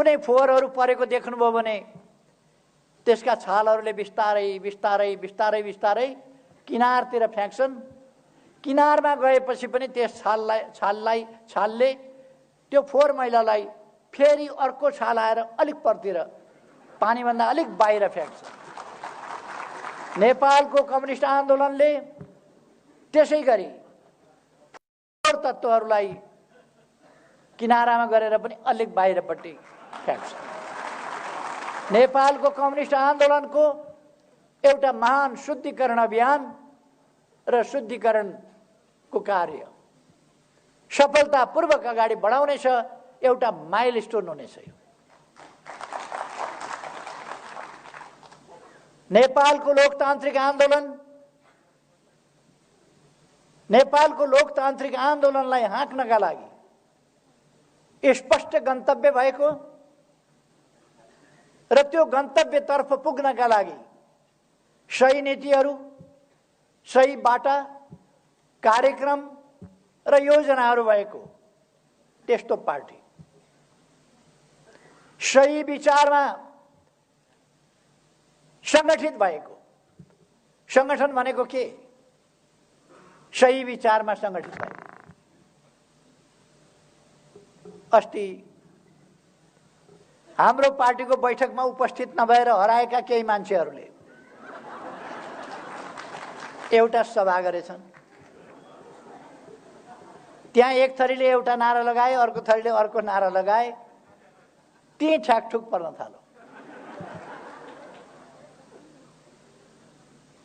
कुनै फोहोरहरू परेको देख्नुभयो भने त्यसका छालहरूले बिस्तारै बिस्तारै बिस्तारै बिस्तारै किनारतिर फ्याँक्छन्। किनारमा गएपछि पनि त्यस छालले त्यो फोहोर मैलालाई फेरि अर्को छाल आएर अलिक परतिर पानीभन्दा अलिक बाहिर फ्याँक्छ। नेपालको कम्युनिस्ट आन्दोलनले त्यसै गरी फोहोर तत्त्वहरूलाई किनारामा गरेर पनि अलिक बाहिरपट्टि फ्याँक्छ। नेपालको कम्युनिस्ट आन्दोलनको एउटा महान शुद्धिकरण अभियान र शुद्धिकरणको कार्य सफलतापूर्वक अगाडि बढाउनेछ, एउटा माइलस्टोन हुनेछ। नेपालको लोकतान्त्रिक आन्दोलनलाई हाँक्नका लागि स्पष्ट गन्तव्य भएको र त्यो गन्तव्यतर्फ पुग्नका लागि सही नीतिहरू, सही बाटा, कार्यक्रम र योजनाहरू भएको त्यस्तो पार्टी, सही विचारमा संगठित भएको। संगठन भनेको के? सही विचारमा संगठित भएको। अस्ति हाम्रो पार्टीको बैठकमा उपस्थित नभएर हराएका केही मान्छेहरूले एउटा सभा गरेछन्। त्यहाँ एक थरीले एउटा नारा लगाए, अर्को थरीले अर्को नारा लगाए। त्यही ठ्याकठुक पर्न थाल्यो।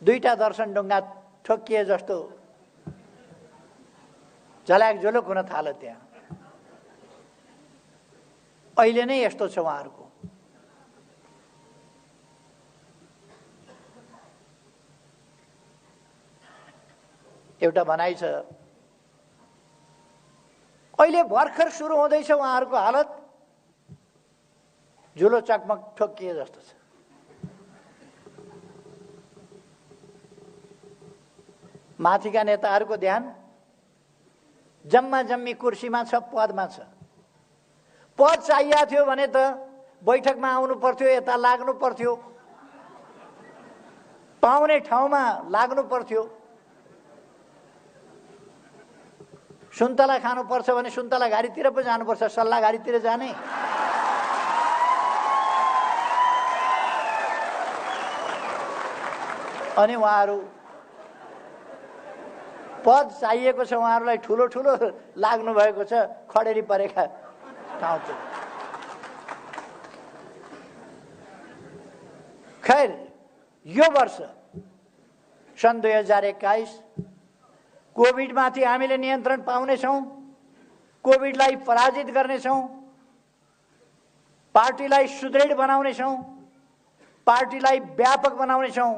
दुईटा दर्शन ढुङ्गा ठोकिए जस्तो झल्याकझोलुक हुन थाल्यो त्यहाँ। अहिले नै यस्तो छ उहाँहरूको। एउटा भनाइ छ, अहिले भर्खर सुरु हुँदैछ उहाँहरूको हालत, झुलो चकमक ठोकिए जस्तो छ। माथिका नेताहरूको ध्यान जम्मा जम्मी कुर्सीमा छ, पदमा छ। पद चाहिएको थियो भने त बैठकमा आउनु पर्थ्यो, यता लाग्नु पर्थ्यो, पाउने ठाउँमा लाग्नु पर्थ्यो। सुन्तला खानुपर्छ भने सुन्तला घारीतिर पो जानुपर्छ, सल्लाह घारीतिर जाने। अनि उहाँहरू पद चाहिएको छ, उहाँहरूलाई ठुलो ठुलो लाग्नु भएको छ, खडेरी परेका ठाउँतिर। खैर, यो वर्ष सन् 2021 कोभिडमाथि हामीले नियन्त्रण पाउनेछौँ, कोभिडलाई पराजित गर्नेछौँ, पार्टीलाई सुदृढ बनाउनेछौँ, पार्टीलाई व्यापक बनाउनेछौँ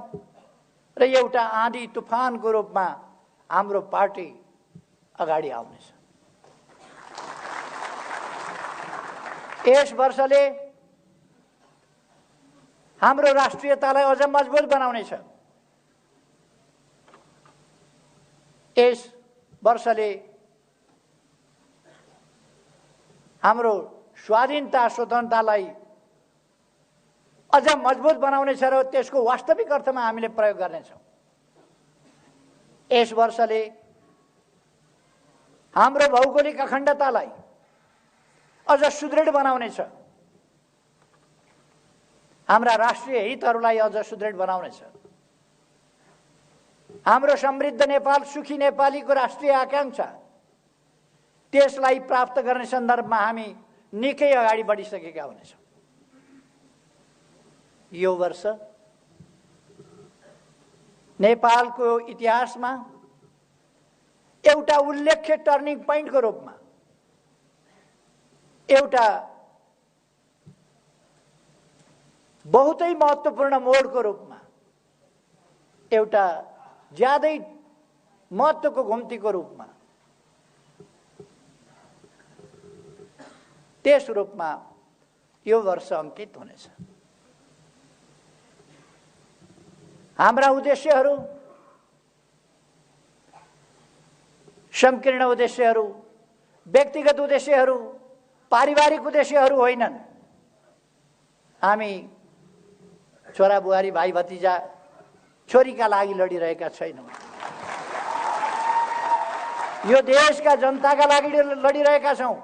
र एउटा आँधी तुफानको रूपमा हाम्रो पार्टी अगाडि आउनेछ। यस वर्षले हाम्रो राष्ट्रियतालाई अझ मजबुत बनाउनेछ। यस वर्षले हाम्रो स्वाधीनता स्वतन्त्रतालाई अझ मजबुत बनाउनेछ र त्यसको वास्तविक अर्थमा हामीले प्रयोग गर्नेछौँ। यस वर्षले हाम्रो भौगोलिक अखण्डतालाई अझ सुदृढ बनाउनेछ, हाम्रा राष्ट्रिय हितहरूलाई अझ सुदृढ बनाउनेछ। हाम्रो समृद्ध नेपाल, सुखी नेपालीको राष्ट्रिय आकांक्षा, त्यसलाई प्राप्त गर्ने सन्दर्भमा हामी निकै अगाडि बढिसकेका हुनेछौँ। यो वर्ष नेपालको इतिहासमा एउटा उल्लेख्य टर्निङ पोइन्टको रूपमा, एउटा बहुतै महत्त्वपूर्ण मोडको रूपमा, एउटा ज्यादै महत्त्वको घुम्तीको रूपमा, त्यस रूपमा यो वर्ष अंकित हुनेछ। हाम्रा उद्देश्यहरू संकीर्ण उद्देश्यहरू, व्यक्तिगत उद्देश्यहरू, पारिवारिक उद्देश्यहरू होइनन्। हामी छोरा बुहारी भाइ भतिजा छोरीका लागि लडिरहेका छैनौँ। यो देशका जनताका लागि लडिरहेका छौँ।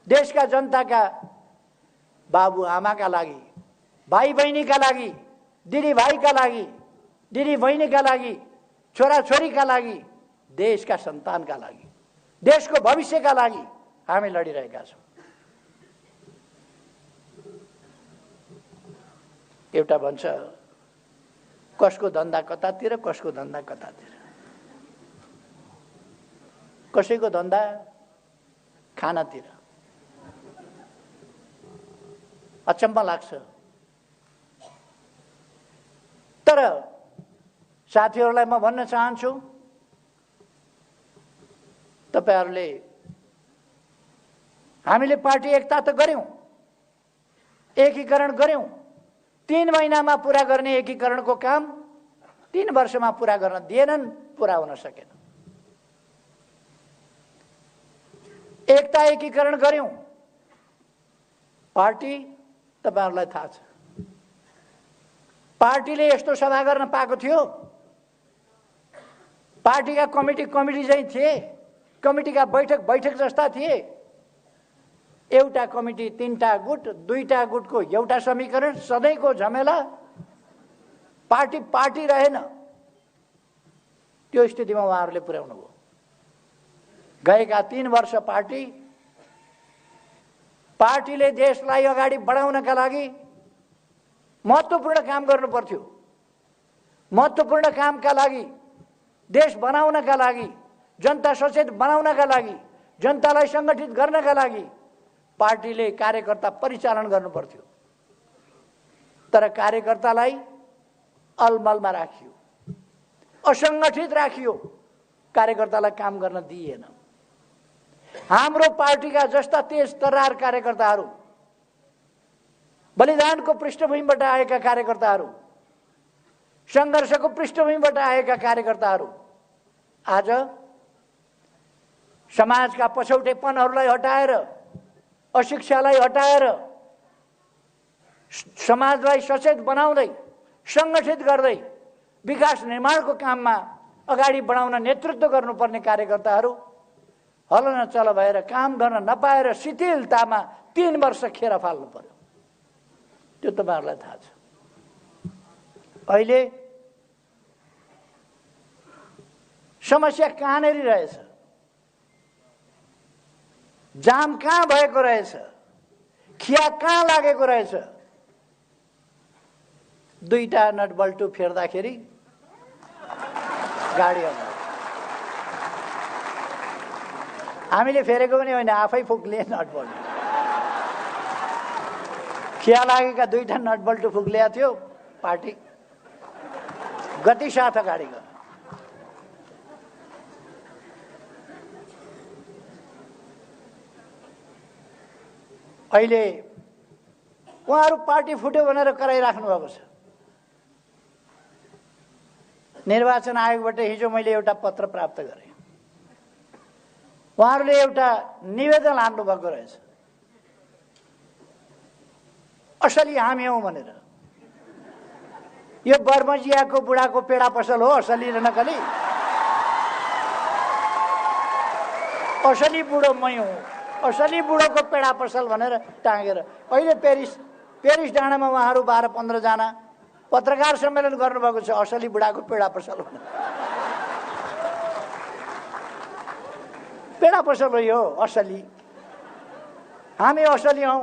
देशका जनताका बाबु आमाका लागि, भाइ बहिनीका लागि, दिदी भाइका लागि, दिदी बहिनीका लागि, छोरा छोरीका लागि, देशका सन्तानका लागि, देशको भविष्यका लागि हामी लडिरहेका छौँ। एउटा भन्छ कसको धन्दा कतातिर, कसको धन्दा कतातिर। कसैको धन्दा खानातिर। अचम्म लाग्छ। तर साथीहरूलाई म भन्न चाहन्छु, तपाईहरूले हामीले पार्टी एकता त गर्यौं, एकीकरण गर्यौं। 3 महिनामा पूरा गर्ने एकीकरणको काम 3 वर्षमा पूरा गर्न दिएनन्, पूरा हुन सकेन। एकता एकीकरण गर्यौं। पार्टी तपाईहरुलाई थाहा छ, पार्टीले यस्तो सभा गर्न पाएको थियो। पार्टीका कमिटी चाहिँ थिए, कमिटीका बैठक जस्ता थिए। एउटा कमिटी 3टा गुट, 2टा गुटको एउटा समीकरण, सधैँको झमेला। पार्टी रहेन। त्यो स्थितिमा उहाँहरूले पुर्याउनु भयो। गएका 3 वर्ष पार्टीले देशलाई अगाडि बढाउनका लागि महत्त्वपूर्ण काम गर्नु पर्थ्यो। महत्त्वपूर्ण कामका लागि, देश बनाउनका लागि, जनता सचेत बनाउनका लागि, जनतालाई संगठित गर्नका लागि पार्टीले कार्यकर्ता परिचालन गर्नु पर्थ्यो। तर कार्यकर्तालाई अलमलमा राखियो, असंगठित राखियो, कार्यकर्तालाई काम गर्न दिइएन। हाम्रो पार्टीका जस्ता तेज तर्रार कार्यकर्ताहरू, बलिदानको पृष्ठभूमिबाट आएका कार्यकर्ताहरू, संघर्षको पृष्ठभूमिबाट आएका कार्यकर्ताहरू आज समाजका पछौटेपनहरूलाई हटाएर, अशिक्षालाई हटाएर, समाजलाई सचेत बनाउँदै, संगठित गर्दै विकास निर्माणको काममा अगाडि बढाउन नेतृत्व गर्नुपर्ने कार्यकर्ताहरू हलनचल भएर काम गर्न नपाएर शिथिलतामा 3 वर्ष खेर फाल्नु पर्यो। त्यो तपाईहरुलाई थाहा छ। अहिले समस्या कहाँनेर रहेछ, जाम कहाँ भएको रहेछ, खिया कहाँ लागेको रहेछ। 2टा नटबल्टु फेर्दाखेरि गाडी आउँछ। हामीले फेरेको पनि होइन, आफै फुक्ले नटबल्टु। खिया लागेका 2टा नटबल्टु फुक्लिया थियो। पार्टी गति साथ अगाडि गयो। अहिले उहाँहरू पार्टी फुट्यो भनेर कराइराख्नु भएको छ। निर्वाचन आयोगबाट हिजो मैले एउटा पत्र प्राप्त गरेँ। उहाँहरूले एउटा निवेदन हाल्नु भएको रहेछ, असली हामी हौं भनेर। यो बर्मजियाको बुढाको पेडा पसल हो, असली र नकली। असली बुढो मै हुँ, असली बुढोको पेडा पसल भनेर टाँगेर अहिले पेरिस डाँडामा उहाँहरू 12-15 जना पत्रकार सम्मेलन गर्नुभएको छ। असली बुढाको पेडा पसल भनेर। पेडा पसल हो यो, असली। हामी असली हौं,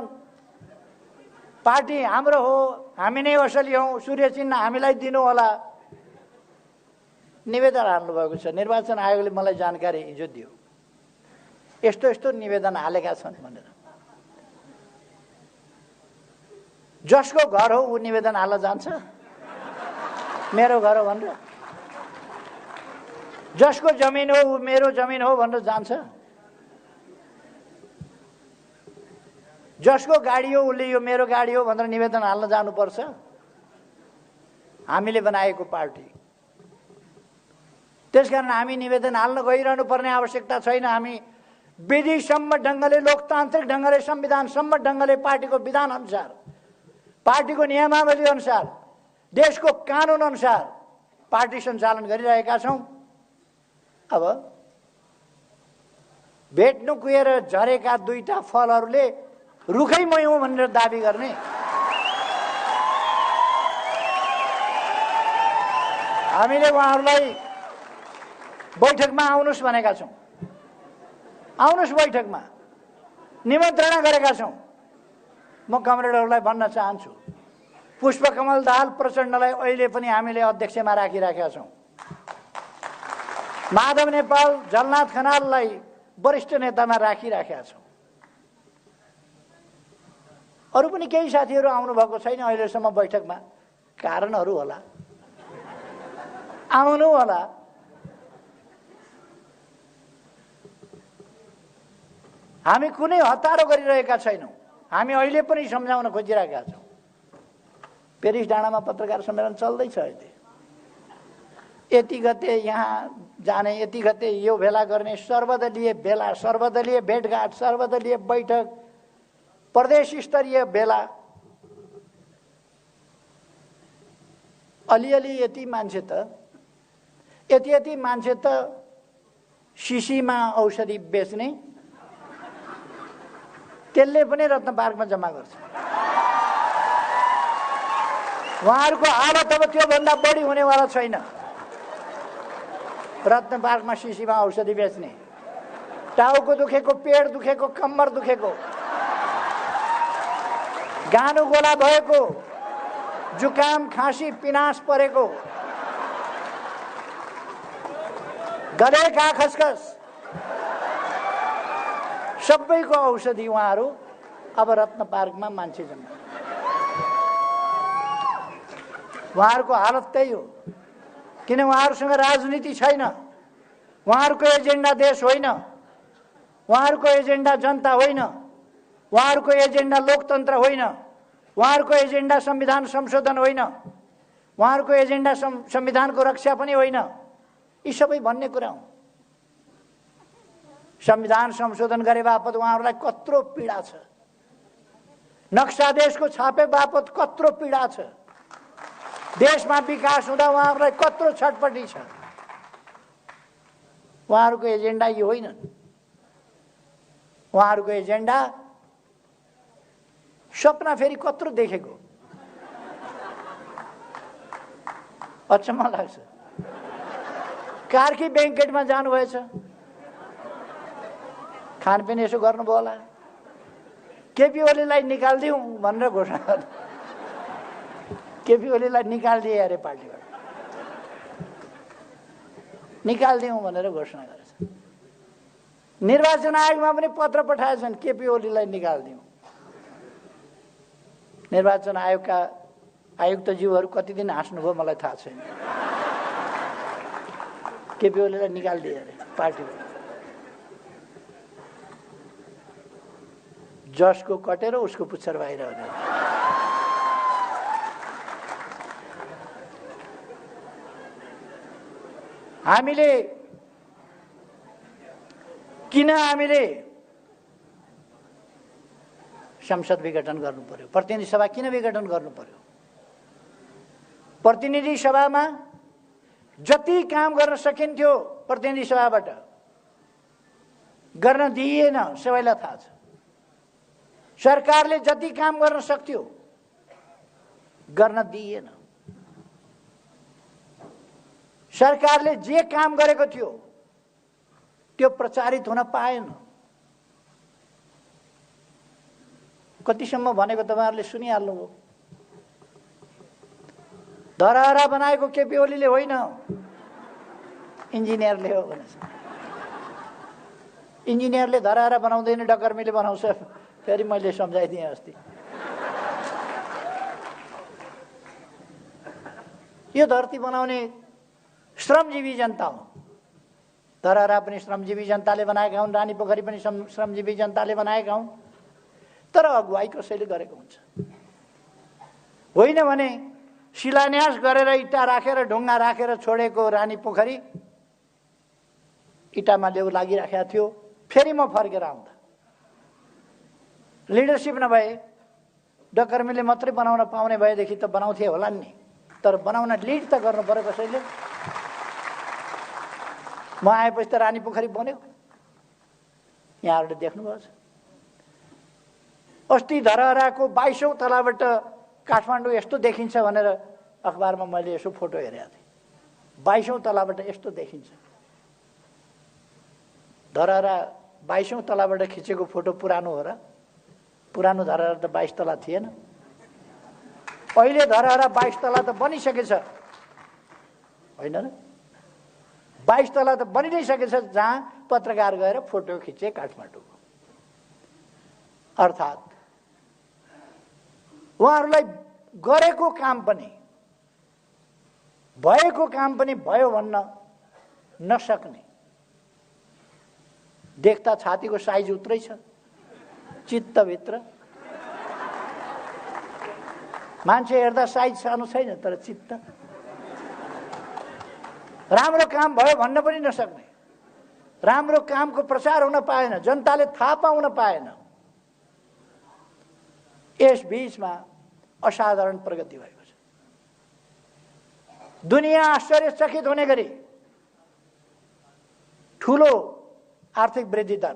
पार्टी हाम्रो हो, हामी नै असली हौं, सूर्य चिन्ह हामीलाई दिनु होला। निवेदन हाल्नु भएको छ। निर्वाचन आयोगले मलाई जानकारी हिजो दियो, यस्तो निवेदन हालेका छन् भनेर। जसको घर हो ऊ निवेदन हाल्न जान्छ, मेरो घर हो भनेर। जसको जमिन हो ऊ मेरो जमिन हो भनेर जान्छ। जसको गाडी हो उसले यो मेरो गाडी हो भनेर निवेदन हाल्न जानुपर्छ। हामीले बनाएको पार्टी। त्यसकारण हामी निवेदन हाल्न गइरहनु पर्ने आवश्यकता छैन। हामी विधिसम्म ढङ्गले, लोकतान्त्रिक ढङ्गले, संविधानसम्म ढङ्गले, पार्टीको विधान अनुसार पार्टीको नियमावली अनुसार, देशको कानुन अनुसार पार्टी सञ्चालन गरिरहेका छौँ। अब भेट्नु कुहेर झरेका दुईटा फलहरूले रुखै मै हुँ भनेर दाबी गर्ने, हामीले उहाँहरूलाई बैठकमा आउनुहोस् भनेका छौँ। आउनुहोस् बैठकमा निमन्त्रणा गरेका छौँ। म कमरेडहरूलाई भन्न चाहन्छु, पुष्पकमल दाहाल प्रचण्डलाई अहिले पनि हामीले अध्यक्षमा राखिराखेका छौँ। माधव नेपाल, झलनाथ खनाललाई वरिष्ठ नेतामा राखिराखेका छौँ। अरू पनि केही साथीहरू आउनुभएको छैन अहिलेसम्म बैठकमा, कारणहरू होला, आउनु होला। हामी कुनै हतारो गरिरहेका छैनौँ। हामी अहिले पनि सम्झाउन खोजिरहेका छौँ। पेरिस डाँडामा पत्रकार सम्मेलन चल्दैछ अहिले। यति गते यहाँ जाने, यति गते यो भेला गर्ने, सर्वदलीय भेला, सर्वदलीय भेटघाट, सर्वदलीय बैठक, प्रदेश स्तरीय भेला। अलिअलि यति मान्छे त, यति मान्छे त शिशीमा औषधि बेच्ने, त्यसले पनि रत्न पार्कमा जम्मा गर्छ। उहाँहरूको हालत अब त्योभन्दा बढी हुनेवाला छैन। रत्न पार्कमा शिशीमा औषधि बेच्ने, टाउको दुखेको, पेट दुखेको, कम्मर दुखेको, गानु गोला भएको, जुकाम खाँसी पिनास परेको, गले घा खसखस, सबैको औषधि उहाँहरू अब रत्न पार्कमा मान्छे जम्मा। उहाँहरूको हालत त्यही हो, किन उहाँहरूसँग राजनीति छैन। उहाँहरूको एजेन्डा देश होइन, उहाँहरूको एजेन्डा जनता होइन, उहाँहरूको एजेन्डा लोकतन्त्र होइन, उहाँहरूको एजेन्डा संविधान संशोधन होइन, उहाँहरूको एजेन्डा संविधानको रक्षा पनि होइन। यी सबै भन्ने कुरा हो। संविधान संशोधन गरे बापत उहाँहरूलाई कत्रो पीडा छ, नक्सा देशको छापे बापत कत्रो पीडा छ, देशमा विकास हुँदा उहाँहरूलाई कत्रो छटपटी छ। उहाँहरूको एजेन्डा यो होइन। उहाँहरूको एजेन्डा सपना फेरि कत्रो देखेको, अचम्म लाग्छ। कार्की ब्याङ्केटमा जानुभएछ, खानपिन यसो गर्नुभयो होला, केपी ओलीलाई निकालिदिउँ भनेर घोषणा गर्नु, केपी ओलीलाई निकालिदिए अरे पार्टीबाट, निकालिदिउँ भनेर घोषणा गरेछ। निर्वाचन आयोगमा पनि पत्र पठाएछन्, केपी ओलीलाई निकालिदिउँ। निर्वाचन आयोगका आयुक्तज्यूहरू कति दिन हाँस्नुभयो मलाई थाहा छैन। केपी ओलीलाई निकालिदिए अरे पार्टीबाट। जसको कटेर उसको पुच्छर बाहिर हुने। हामीले संसद विघटन गर्नु पर्यो, प्रतिनिधि सभा किन विघटन गर्नु पर्यो? प्रतिनिधि सभामा जति काम गर्न सकिन्थ्यो प्रतिनिधि सभाबाट गर्न दिइएन, सबैलाई थाहा छ। सरकारले जति काम गर्न सक्थ्यो गर्न दिइएन। सरकारले जे काम गरेको थियो त्यो प्रचारित हुन पाएन। कतिसम्म भनेको तपाईहरुले सुनिहाल्नुभयो। धरहरा बनाएको केपी ओलीले होइन, इन्जिनियरले हो भनेछ। इन्जिनियरले धरहरा बनाउँदैन, डकर्मीले बनाउँछ। फेरि मैले सम्झाइदिएँ अस्ति। यो धरती बनाउने श्रमजीवी जनता हो। धरहरा पनि श्रमजीवी जनताले बनाएका हुन्, रानी पोखरी पनि श्रमजीवी जनताले बनाएका हुन्। तर अगुवाई कसैले गरेको हुन्छ। होइन भने शिलान्यास गरेर इटा राखेर ढुङ्गा राखेर छोडेको रानी पोखरी इटामा लेउ लागिराखेको थियो। फेरि म फर्केर आउँदा लिडरसिप नभए डकर्मीले मात्रै बनाउन पाउने भएदेखि त बनाउँथे होला नि, तर बनाउन लिड त गर्नु पर्यो कसैले। म आएपछि त रानी पोखरी बन्यो, यहाँहरूले देख्नुभएको छ। अस्ति धरहराको 22औं तलाबाट काठमाडौँ यस्तो देखिन्छ भनेर अखबारमा मैले यसो फोटो हेरेको थिएँ। 22औं तलाबाट यस्तो देखिन्छ। धरहरा 22औं तलाबाट खिचेको फोटो पुरानो हो र? पुरानो धरहरा त 22 तला थिएन। अहिले धरहरा 22 तला त बनिसकेछ, होइन र? 22 तला त बनि नै सकेछ, जहाँ पत्रकार गएर फोटो खिचे काठमाडौँको। अर्थात् उहाँहरूलाई गरेको काम पनि भएको काम पनि भयो भन्न नसक्ने, देख्दा छातीको साइज उत्रै छ, चित्तभित्र मान्छे हेर्दा साइज सानो छैन, तर चित्त राम्रो काम भयो भन्न पनि नसक्ने, राम्रो कामको प्रचार हुन पाएन, जनताले थाहा पाउन पाएन। यस बीचमा असाधारण प्रगति भएको छ। दुनिया आश्चर्यचकित हुने गरी ठुलो आर्थिक वृद्धि दर,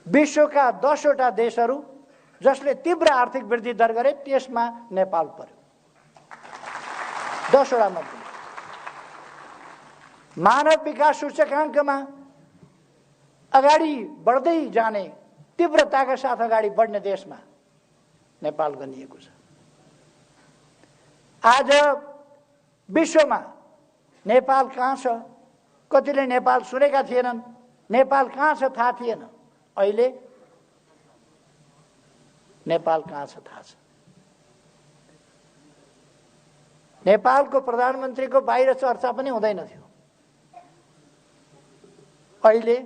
विश्वका 10वटा देशहरू जसले तीव्र आर्थिक वृद्धि दर गरे त्यसमा नेपाल पर्यो। 10वटा मध्ये मानव विकास सूचकाङ्कमा अगाडि बढ्दै जाने, तीव्रताका साथ अगाडि बढ्ने देशमा नेपाल गनिएको छ। आज विश्वमा नेपाल कहाँ छ? कतिले नेपाल सुनेका थिएनन्, नेपाल कहाँ छ थाहा थिएन। अहिले नेपाल कहाँ छ थाहा छ। नेपालको प्रधानमन्त्रीको बाहिर चर्चा पनि हुँदैन थियो। अहिले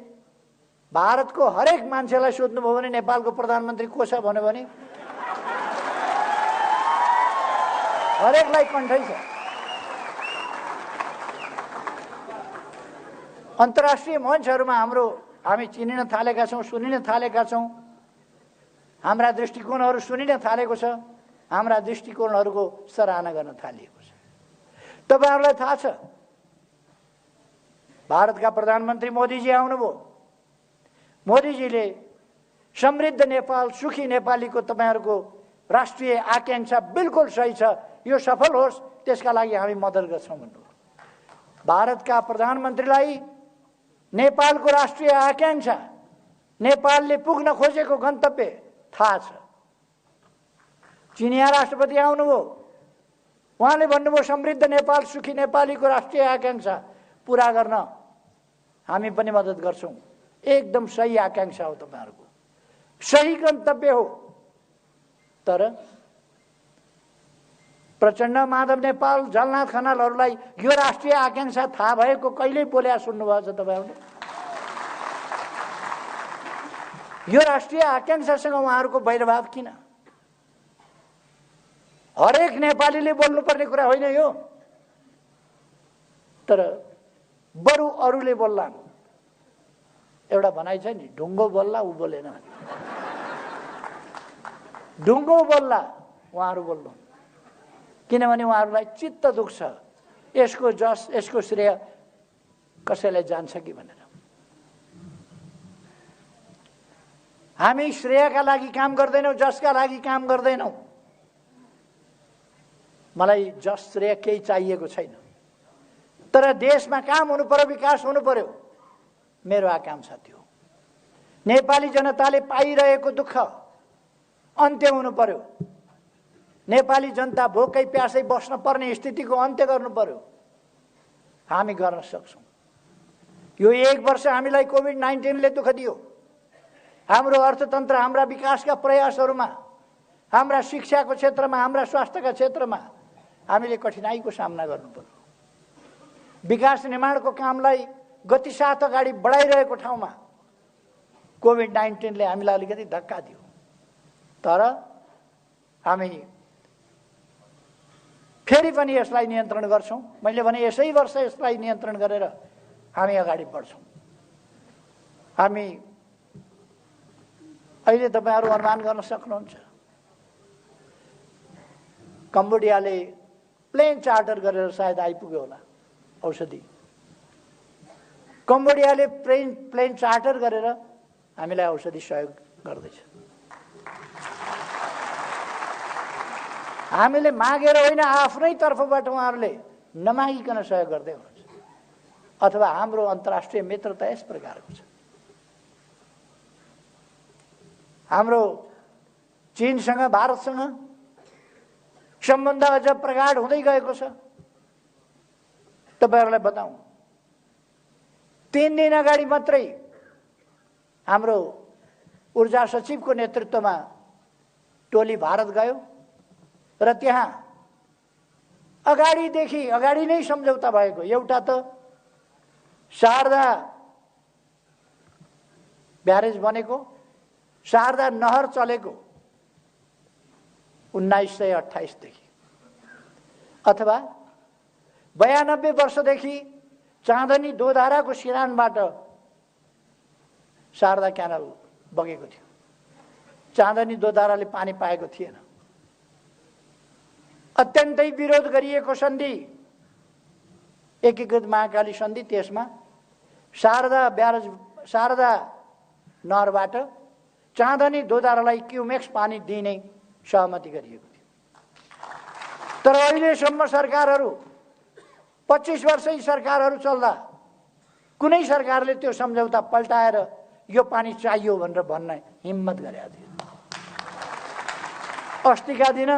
भारतको हरेक मान्छेलाई सोध्नुभयो भने नेपालको प्रधानमन्त्री को छ भन्यो भने हरेकलाई कण्ठै छ। अन्तर्राष्ट्रिय मञ्चहरूमा हामी चिनिन थालेका छौँ, सुनिन थालेका छौँ। हाम्रा दृष्टिकोणहरू सुनिन थालेको छ, हाम्रा दृष्टिकोणहरूको सराहना गर्न थालिएको छ। तपाईहरुलाई थाहा छ, भारतका प्रधानमन्त्री मोदीजी आउनुभयो। मोदीजीले समृद्ध नेपाल, सुखी नेपालीको तपाईहरुको राष्ट्रिय आकांक्षा बिल्कुल सही छ, यो सफल होस् त्यसका लागि हामी मद्दत गर्छौं भन्नुभयो। भारतका प्रधानमन्त्रीलाई नेपालको राष्ट्रिय आकांक्षा, नेपालले पुग्न खोजेको गन्तव्य थाहा छ। चिनिया राष्ट्रपति आउनुभयो, उहाँले भन्नुभयो समृद्ध नेपाल, सुखी नेपालीको राष्ट्रिय आकांक्षा पूरा गर्न हामी पनि मद्दत गर्छौं। एकदम सही आकांक्षा हो, तपाईहरुको सही गन्तव्य हो। तर प्रचण्ड, माधव नेपाल, झलनाथ खनालहरूलाई यो राष्ट्रिय आकांक्षा थाहा भएको कहिल्यै बोल्या सुन्नुभएको छ तपाईहरुले? यो राष्ट्रिय आकांक्षासँग उहाँहरूको वैरभाव किन? हरेक नेपालीले बोल्नुपर्ने कुरा होइन यो, तर बरु अरूले बोल्लान्। एउटा भनाइ छ नि, ढुङ्गो बोल्ला उ बोलेन। ढुङ्गो बोल्ला उहाँहरू बोल्नु, किनभने उहाँहरूलाई चित्त दुख्छ यसको जस, यसको श्रेय कसैलाई जान्छ कि भनेर। हामी श्रेयका लागि काम गर्दैनौं, जसका लागि काम गर्दैनौं। मलाई जस श्रेय केही चाहिएको छैन, तर देशमा काम हुनु पर्यो, विकास हुनु पर्यो, मेरो आकांक्षा थियो। नेपाली जनताले पाइरहेको दुःख अन्त्य हुनु पर्यो। नेपाली जनता भोकै प्यासै बस्न पर्ने स्थितिको अन्त्य गर्नु पर्यो। हामी गर्न सक्छौं। यो 1 वर्ष हामीलाई कोभिड-19 ले दुःख दियो। हाम्रो अर्थतन्त्र, हाम्रा विकासका प्रयासहरूमा, हाम्रा शिक्षाको क्षेत्रमा, हाम्रा स्वास्थ्यका क्षेत्रमा हामीले कठिनाइको सामना गर्नु पर्यो। विकास निर्माणको कामलाई गतिसाथ अगाडि बढाइरहेको ठाउँमा कोभिड-19 ले हामीलाई अलिकति धक्का दियो। तर हामी फेरि पनि यसलाई नियन्त्रण गर्छौं। मैले भने यसै वर्ष यसलाई नियन्त्रण गरेर हामी अगाडि बढ्छौं। हामी अहिले तपाईहरु अनुमान गर्न सक्नुहुन्छ, कम्बोडियाले प्लेन चार्टर गरेर सायद आइपुग्यो होला औषधि। कम्बोडियाले प्लेन चार्टर गरेर हामीलाई औषधि सहयोग गर्दैछ। हामीले मागेर होइन, आफ्नै तर्फबाट उहाँहरूले नमागिकन सहयोग गर्दै हुनुहुन्छ। अथवा हाम्रो अन्तर्राष्ट्रिय मित्रता यस प्रकारको छ। हाम्रो चीनसँग भारतसँग सम्बन्ध अझ प्रगाढ हुँदै गएको छ। तपाईहरुलाई बताऊं, 3 दिन अगाडि मात्रै हाम्रो ऊर्जा सचिवको नेतृत्वमा टोली भारत गयो र त्यहाँ अगाडि नै सम्झौता भएको। एउटा त शारदा ब्यारेज बनेको, शारदा नहर चलेको 1928 देखि, अथवा 92 वर्षदेखि चाँदनी दोधाराको सिरानबाट शारदा क्यानल बगेको थियो। चाँदनी दोधाराले पानी पाएको थिएन। अत्यन्तै विरोध गरिएको सन्धि एकीकृत महाकाली सन्धि, त्यसमा शारदा नहरबाट चाँदनी दोधारालाई क्युमेक्स पानी दिने सहमति गरिएको थियो। तर अहिलेसम्म सरकारहरू 25 वर्षै सरकारहरू चल्दा कुनै सरकारले त्यो सम्झौता पल्टाएर यो पानी चाहियो भनेर भन्न हिम्मत गरेका थिए। अस्तिका दिन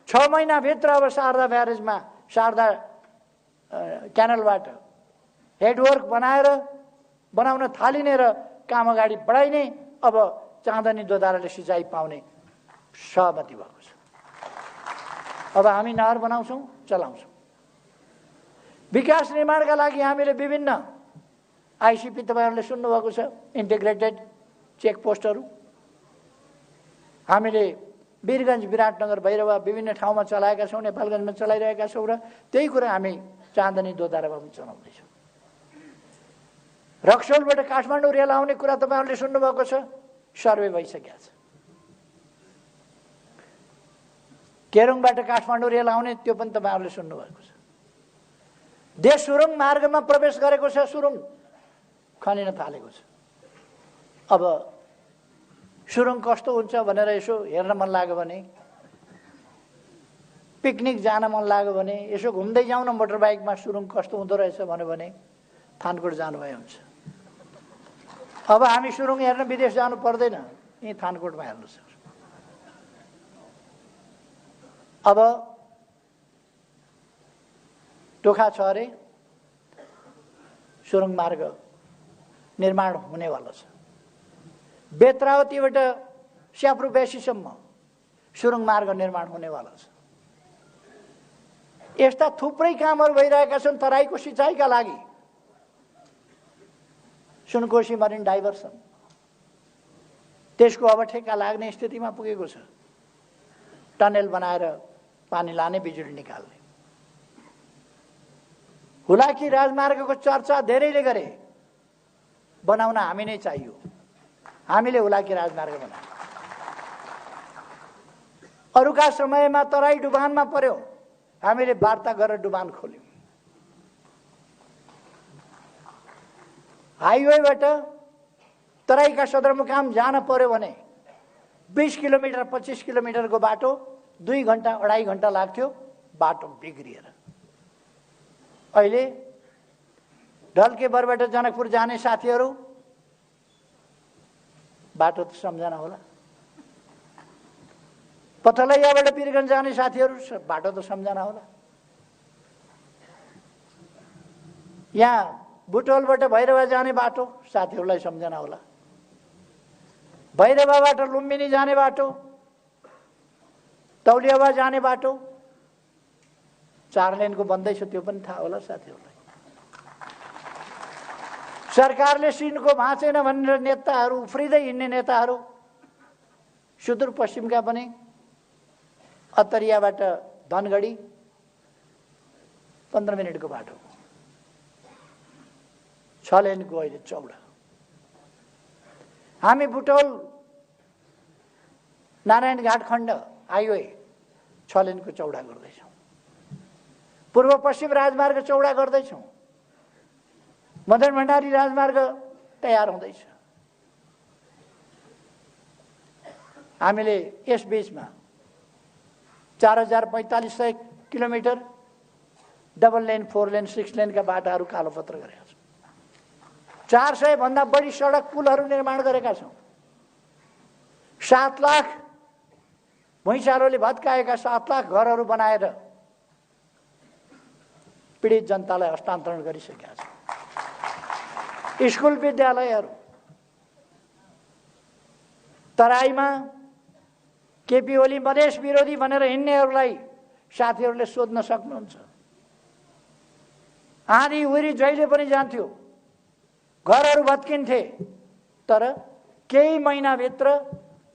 6 महिनाभित्र अब शारदा ब्यारेजमा शारदा क्यानलबाट हेडवर्क बनाउन थालिने र काम अगाडि बढाइने, अब चाँदनी दोधाराले सिँचाइ पाउने सहमति भएको छ। अब हामी नहर बनाउँछौँ, चलाउँछौँ। विकास निर्माणका लागि हामीले विभिन्न आइसिपी तपाईहरुले सुन्नुभएको छ, इन्टिग्रेटेड चेकपोस्टहरू हामीले वीरगञ्ज, विराटनगर, भैरवा विभिन्न ठाउँमा चलाएका छौँ, नेपालगञ्जमा चलाइरहेका छौँ र त्यही कुरा हामी चाँदनी दोधारामा पनि चलाउँदैछौँ। रक्सौलबाट काठमाडौँ रेल आउने कुरा तपाईहरुले सुन्नुभएको छ, सर्वे भइसकेको छ। केरुङबाट काठमाडौँ रेल आउने त्यो पनि तपाईहरुले सुन्नुभएको छ। देश सुरुङ मार्गमा प्रवेश गरेको छ, सुरुङ खनिन थालेको छ। अब सुरुङ कस्तो हुन्छ भनेर यसो हेर्न मन लाग्यो भने, पिकनिक जान मन लाग्यो भने यसो घुम्दै जाउँ न मोटरबाइकमा, सुरुङ कस्तो हुँदो रहेछ भन्यो भने थानकोट जानुभए हुन्छ। अब हामी सुरुङ हेर्न विदेश जानु पर्दैन, यही थानकोटमा हेर्नु सक्छ। अब टोखा छ अरे सुरुङ मार्ग निर्माण हुनेवाला छ। बेत्रावतीबाट स्याप्रू बेसीसम्म सुरुङ मार्ग निर्माण हुनेवाला छ। यस्ता थुप्रै कामहरू भइरहेका छन् तराईको सिँचाइका लागि। सुनकोशी मरिन डाइभर्सन, त्यसको अब ठेक्का लाग्ने स्थितिमा पुगेको छ। टनेल बनाएर पानी लाने, बिजुली निकाल्ने। हुलाकी राजमार्गको चर्चा धेरैले गरे, बनाउन हामी नै चाहियो। हामीले हुलाकी राजमार्ग बनायौँ। अरूका समयमा तराई डुबानमा पर्यो, हामीले वार्ता गरेर डुबान खोल्यौँ। हाइवेबाट तराईका सदरमुकाम जान पर्यो भने 20 किलोमिटर 25 किलोमिटरको बाटो 2 घण्टा 2.5 घण्टा लाग्थ्यो, बाटो बिग्रिएर। अहिले ढल्केबरबाट जनकपुर जाने साथीहरू बाटो त सम्झना होला, पथलैयाबाट वीरगञ्ज जाने साथीहरू बाटो त सम्झना होला, यहाँ बुटवलबाट भैरवा जाने बाटो साथीहरूलाई सम्झना होला, भैरवाबाट लुम्बिनी जाने बाटो, तौलियावा जाने बाटो 4 लेनको बन्दैछ, त्यो पनि थाहा होला साथीहरूलाई। सरकारले सिनको भाँचेन भनेर नेताहरू उफ्रिँदै हिँड्ने नेताहरू सुदूरपश्चिमका पनि अत्तरियाबाट धनगढी 15 मिनटको बाटो, 6 लेनको अहिले चौडा। हामी बुटवल नारायण घाट खण्ड हाइवे 6 लेनको चौडा गर्दैछौँ। पूर्व पश्चिम राजमार्ग चौडा गर्दैछौँ। मदन भण्डारी राजमार्ग तयार हुँदैछ। हामीले यस बीचमा 4500 किलोमिटर डबल लेन, 4 लेन, 6 लेनका बाटाहरू कालोपत्र गरेका छौँ। 400 भन्दा बढी सडक पुलहरू निर्माण गरेका छौँ। 7 लाख भुइँचालोले भत्काएका 7 लाख घरहरू बनाएर पीडित जनतालाई हस्तान्तरण गरिसकेका छौँ। स्कुल विद्यालयहरू तराईमा केपी ओली मधेस विरोधी भनेर हिँड्नेहरूलाई साथीहरूले सोध्न सक्नुहुन्छ। आँधी उरी जहिले पनि जान्थ्यो, घरहरू भत्किन्थे, तर केही महिनाभित्र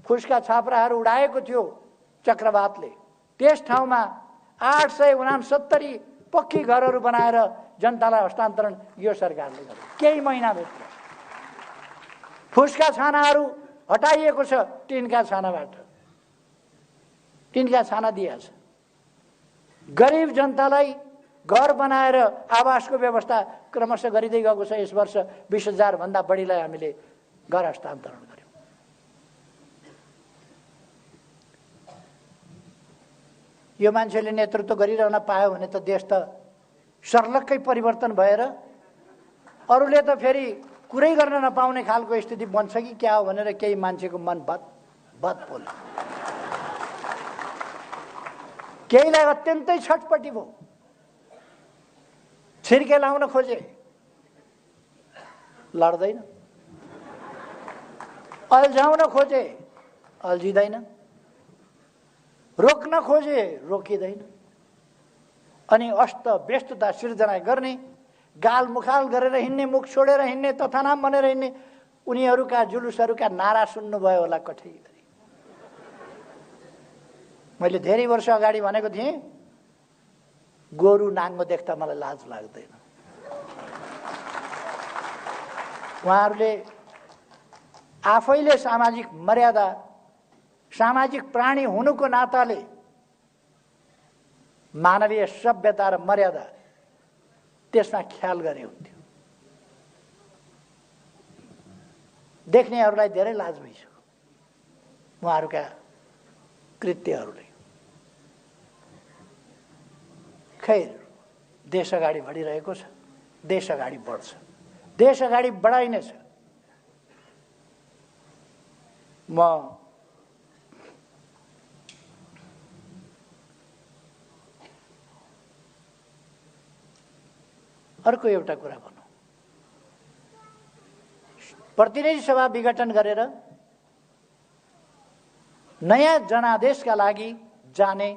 फुसका छाप्राहरू उडाएको थियो चक्रवातले। त्यस ठाउँमा 869 पक्की घरहरू बनाएर जनतालाई हस्तान्तरण यो सरकारले गर्यो। केही महिनाभित्र फुसका छानाहरू हटाइएको छ। टिनका छानाबाट टिनका छाना दिएछ। गरिब जनतालाई घर बनाएर आवासको व्यवस्था क्रमशः गरिँदै गएको छ। यस वर्ष 20,000 भन्दा बढीलाई हामीले घर हस्तान्तरण गर्यौँ। यो मान्छेले नेतृत्व गरिरहन पायो भने त देश त सर्लक्कै परिवर्तन भएर अरूले त फेरि कुरै गर्न नपाउने खालको स्थिति बन्छ कि क्या हो भनेर केही मान्छेको मन बद बोल्यो। केहीलाई अत्यन्तै छटपटी भयो। छिर्के लाउन खोजे, लड्दैन। अल्झाउन खोजे, अल्झिँदैन। रोक्न खोजे, रोकिँदैन। अनि अस्त व्यस्तता सिर्जना गर्ने, गालमुखाल गरेर हिँड्ने, मुख छोडेर हिँड्ने, तथानाम भनेर हिँड्ने उनीहरूका जुलुसहरूका नारा सुन्नुभयो होला कठै। मैले धेरै वर्ष अगाडि भनेको थिएँ, गोरु नाङ्गो देख्दा मलाई लाज लाग्दैन। उहाँहरूले आफैले सामाजिक मर्यादा, सामाजिक प्राणी हुनुको नाताले मानवीय सभ्यता र मर्यादा त्यसमा ख्याल गरे हुन्थ्यो। देख्नेहरूलाई धेरै लाज भइसक्यो उहाँहरूका कृत्यहरूले। खैर, देश अगाडि बढिरहेको छ। देश अगाडि बढ्छ। देश अगाडि बढाइनेछ। म अर्को एउटा कुरा भनौँ। प्रतिनिधि सभा विघटन गरेर नयाँ जनादेशका लागि जाने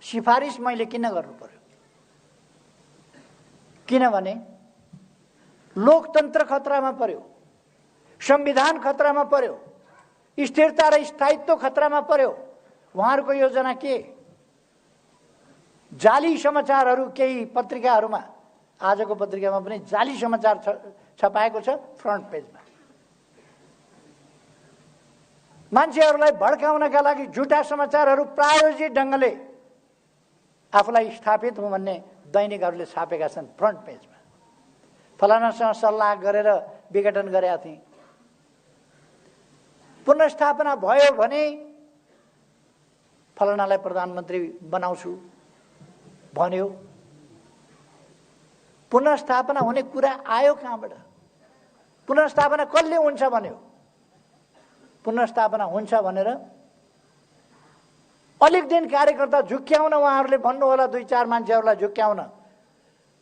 सिफारिस मैले किन गर्नु पर्यो? किनभने लोकतन्त्र खतरामा पर्यो, संविधान खतरामा पर्यो, स्थिरता र स्थायित्व खतरामा पर्यो। उहाँहरूको योजना के? जाली समाचारहरू केही पत्रिकाहरूमा, आजको पत्रिकामा पनि जाली समाचार छपाएको छ फ्रन्ट पेजमा। मान्छेहरूलाई भड्काउनका लागि झुटा समाचारहरू प्रायोजित ढङ्गले आफूलाई स्थापित हुँ भन्ने दैनिकहरूले छापेका छन् फ्रन्ट पेजमा। फलानासँग सल्लाह गरेर विघटन गरेका थिए, पुनर्स्थापना भयो भने फलानालाई प्रधानमन्त्री बनाउँछु भन्यो। पुनर्स्थापना हुने कुरा आयो कहाँबाट? पुनर्स्थापना कसले हुन्छ भन्यो? पुनर्स्थापना हुन्छ भनेर अलिक दिन कार्यकर्ता झुक्क्याउन उहाँहरूले भन्नु होला, 2-4 मान्छेहरूलाई झुक्क्याउन।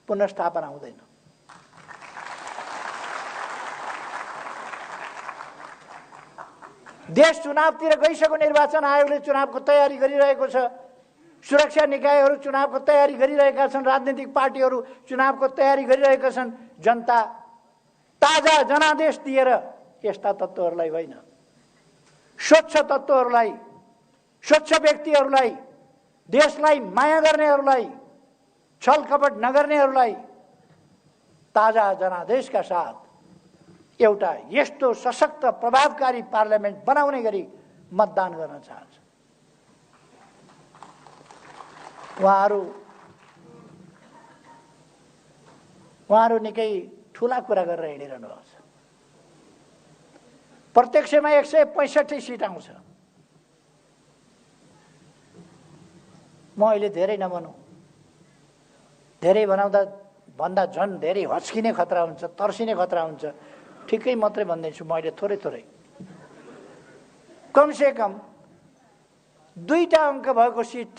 पुनर्स्थापना हुँदैन। देश चुनावतिर गइसक्यो। निर्वाचन आयोगले चुनावको तयारी गरिरहेको छ। सुरक्षा निकायहरू चुनावको तयारी गरिरहेका छन्। राजनीतिक पार्टीहरू चुनावको तयारी गरिरहेका छन्। जनता ताजा जनादेश दिएर यस्ता तत्त्वहरूलाई होइन, स्वच्छ तत्त्वहरूलाई, स्वच्छ व्यक्तिहरूलाई, देशलाई माया गर्नेहरूलाई, छलकपट नगर्नेहरूलाई ताजा जनादेशका साथ एउटा यस्तो सशक्त प्रभावकारी पार्लियामेन्ट बनाउने गरी मतदान गर्न चाहन्छ। उहाँहरू निकै ठुला कुरा गरेर हिँडिरहनु भएको छ। प्रत्यक्षमा 165 सिट आउँछ। म अहिले धेरै नभनौँ, धेरै भन्दा झन् धेरै हच्किने खतरा हुन्छ, तर्सिने खतरा हुन्छ। ठिकै मात्रै भन्दैछु म अहिले, थोरै थोरै। कमसेकम 2टा अङ्क भएको सिट,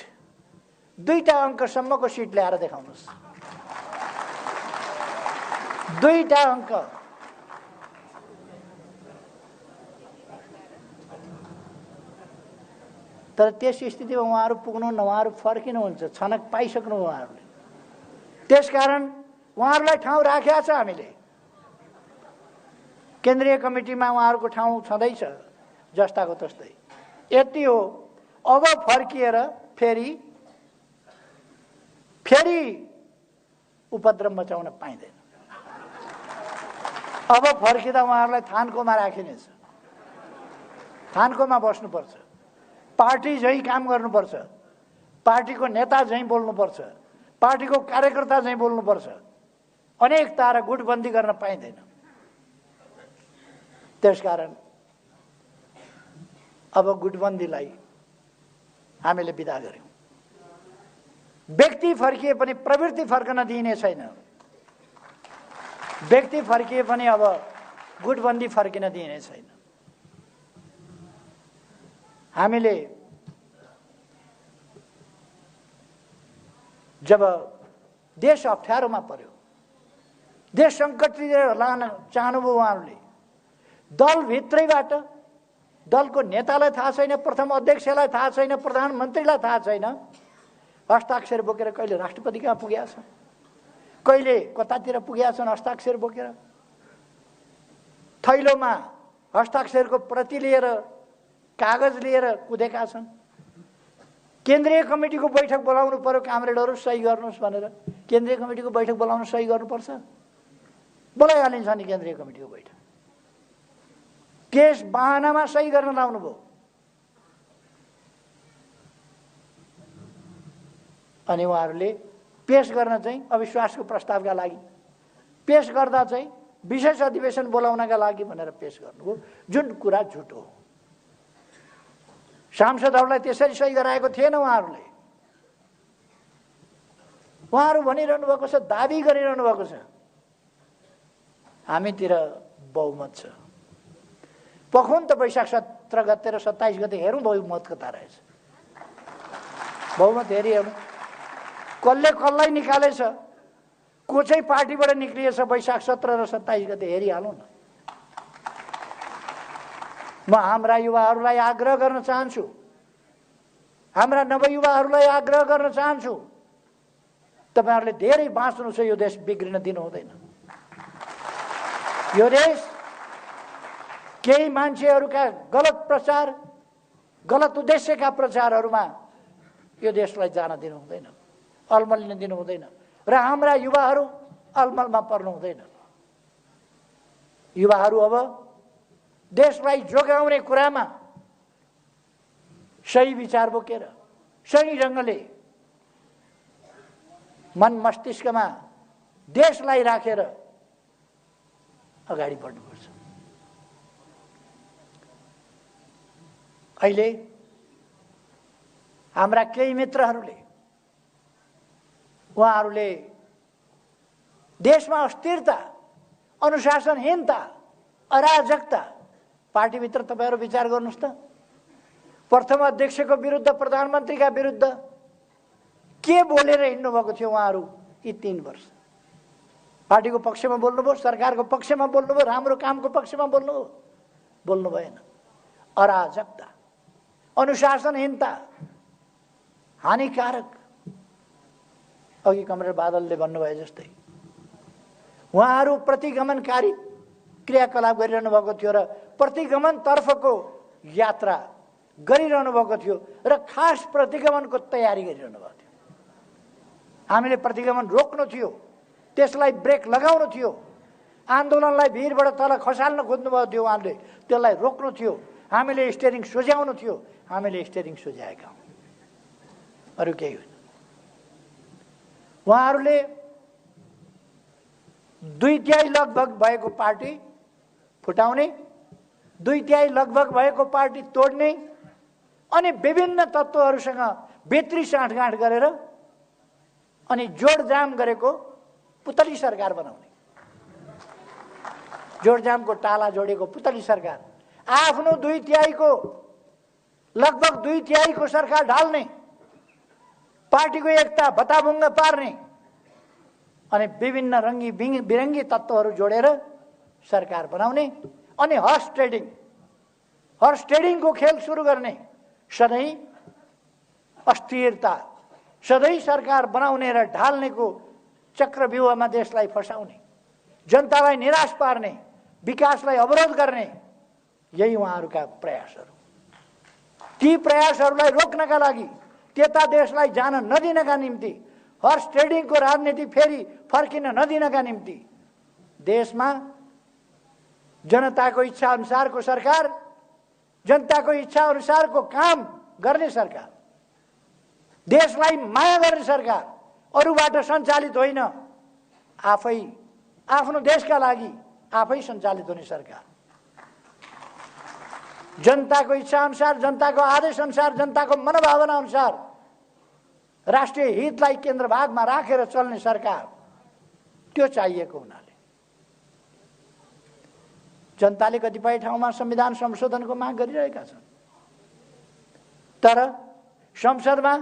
2टा अङ्कसम्मको सिट ल्याएर देखाउनुहोस्। 2टा अङ्क। तर त्यस स्थितिमा उहाँहरू पुग्नुहुन्न, उहाँहरू फर्किनुहुन्छ, छनक पाइसक्नु उहाँहरूले। त्यसकारण उहाँहरूलाई ठाउँ राखेका छ हामीले। केन्द्रीय कमिटीमा उहाँहरूको ठाउँ छँदैछ जस्ताको तस्तै। यति हो, अब फर्किएर फेरि उपद्रव मचाउन पाइँदैन। अब फर्किँदा उहाँहरूलाई थानकोमा राखिनेछ, थानकोमा बस्नुपर्छ, पार्टी झैँ काम गर्नुपर्छ, पार्टीको नेता झैँ बोल्नुपर्छ, पार्टीको कार्यकर्ता झैँ बोल्नुपर्छ। अनेकता र गुटबन्दी गर्न पाइँदैन। त्यसकारण अब गुटबन्दीलाई हामीले बिदा गर्यौँ। व्यक्ति फर्किए पनि प्रवृत्ति फर्कन दिइने छैन। व्यक्ति फर्किए पनि अब गुटबन्दी फर्किन दिइने छैन। हामीले जब देश अप्ठ्यारोमा पर्यो, देश सङ्कटतिर लान चाहनुभयो उहाँहरूले, दलभित्रैबाट, दलको नेतालाई थाहा छैन, प्रथम अध्यक्षलाई थाहा छैन, प्रधानमन्त्रीलाई थाहा छैन, हस्ताक्षर बोकेर कहिले राष्ट्रपति कहाँ पुगेका छन्, कहिले कतातिर पुगेका छन् हस्ताक्षर बोकेर। थैलोमा हस्ताक्षरको प्रति लिएर, कागज लिएर कुदेका छन्। केन्द्रीय कमिटीको बैठक बोलाउनु पर्यो, कामरेडहरू सही गर्नुहोस् भनेर। केन्द्रीय कमिटीको बैठक बोलाउनु सही गर्नुपर्छ, बोलाइहालिन्छ नि केन्द्रीय कमिटीको बैठक। केस बहानामा सही गर्न लाउनु भयो। अनि उहाँहरूले पेश गर्न चाहिँ अविश्वासको प्रस्तावका लागि, पेश गर्दा चाहिँ विशेष अधिवेशन बोलाउनका लागि भनेर पेश गर्नुभयो, जुन कुरा झुटो हो। सांसदहरूलाई त्यसरी सही गराएको थिएन उहाँहरूले। उहाँहरू भनिरहनु भएको छ, दाबी गरिरहनु भएको छ हामीतिर बहुमत छ। पखुन त वैशाख 17 गते र 27 गते हेरौँ बहुमत कता रहेछ। बहुमत हेरिहेरौँ, कसलाई निकालेछ, को चाहिँ पार्टीबाट निक्लिएछ वैशाख 17 र 27 गते हेरिहालौँ न। म हाम्रा युवाहरूलाई आग्रह गर्न चाहन्छु, हाम्रा नवयुवाहरूलाई आग्रह गर्न चाहन्छु, तपाईहरुले धेरै बाँच्नु छ। यो देश बिग्रिन दिनु हुँदैन। यो देश केही मान्छेहरूका गलत प्रचार, गलत उद्देश्यका प्रचारहरूमा यो देशलाई जान दिनु हुँदैन, अलमल्लिन दिनु हुँदैन र हाम्रा युवाहरू अलमलमा पर्नु हुँदैन। युवाहरू अब देशलाई जोगाउने कुरामा सही विचार बोकेर, सही ढङ्गले मन मस्तिष्कमा देशलाई राखेर अगाडि बढ्नुपर्छ। अहिले हाम्रा केही मित्रहरूले, उहाँहरूले देशमा अस्थिरता, अनुशासनहीनता, अराजकता, पार्टीभित्र तपाईहरु विचार गर्नुस् त, प्रथम अध्यक्षको विरुद्ध, प्रधानमन्त्रीका विरुद्ध के बोलेर हिँड्नु भएको थियो उहाँहरू यी 3 वर्ष? पार्टीको पक्षमा बोल्नुभयो, सरकारको पक्षमा बोल्नुभयो, राम्रो कामको पक्षमा बोल्नुभयो? बोल्नु भएन। अराजकता, अनुशासनहीनता, हानिकारक। अघि कमरेड बादलले भन्नुभयो जस्तै उहाँहरू प्रतिगमनकारी क्रियाकलाप गरिरहनु भएको थियो र प्रतिगमन तर्फको यात्रा गरिरहनु भएको थियो र खास प्रतिगमनको तयारी गरिरहनु भएको थियो। हामीले प्रतिगमन रोक्नु थियो, त्यसलाई ब्रेक लगाउनु थियो, आन्दोलनलाई भिरबाट तल खसाल्न खोज्नु भएको थियो उहाँले, त्यसलाई रोक्नु थियो। हामीले स्टियरिङ सोझ्याउनु थियो, हामीले स्टियरिङ सोझ्याएका हौं, अरु केही होइन। उहाँहरूले 2/3 लगभग भएको पार्टी फुटाउने, 2/3 लगभग भएको पार्टी तोड्ने अनि विभिन्न तत्त्वहरूसँग बेत्री साँठगाँठ गरेर अनि जोडजाम गरेको पुतली सरकार बनाउने, जोडजामको टाला जोडेको पुतली सरकार, आफ्नो 2/3 को लगभग 2/3 को सरकार ढाल्ने, पार्टीको एकता भत्ताभुङ्ग पार्ने अनि विभिन्न रङ्गी बिरङ्गी तत्त्वहरू जोडेर सरकार बनाउने अनि हर्स ट्रेडिङको खेल सुरु गर्ने, सधैँ अस्थिरता, सधैँ सरकार बनाउने र ढाल्नेको चक्रव्यूहमा देशलाई फसाउने, जनतालाई निराश पार्ने, विकासलाई अवरोध गर्ने, यही उहाँहरूका प्रयासहरू। ती प्रयासहरूलाई रोक्नका लागि, त्यता देशलाई जान नदिनका निम्ति, हर्स ट्रेडिङको राजनीति फेरि फर्किन नदिनका निम्ति देशमा जनताको इच्छा अनुसारको सरकार, जनताको इच्छा अनुसारको काम गर्ने सरकार, देशलाई माया गर्ने सरकार, अरूबाट सञ्चालित होइन, आफै आफ्नो देशका लागि आफै सञ्चालित हुने सरकार, जनताको इच्छा अनुसार, जनताको आदेश अनुसार, जनताको मनोभावना अनुसार राष्ट्रिय हितलाई केन्द्रभागमा राखेर चल्ने सरकार, त्यो चाहिएको हुनाले जनताले कतिपय ठाउँमा संविधान संशोधनको माग गरिरहेका छन्, तर संसदमा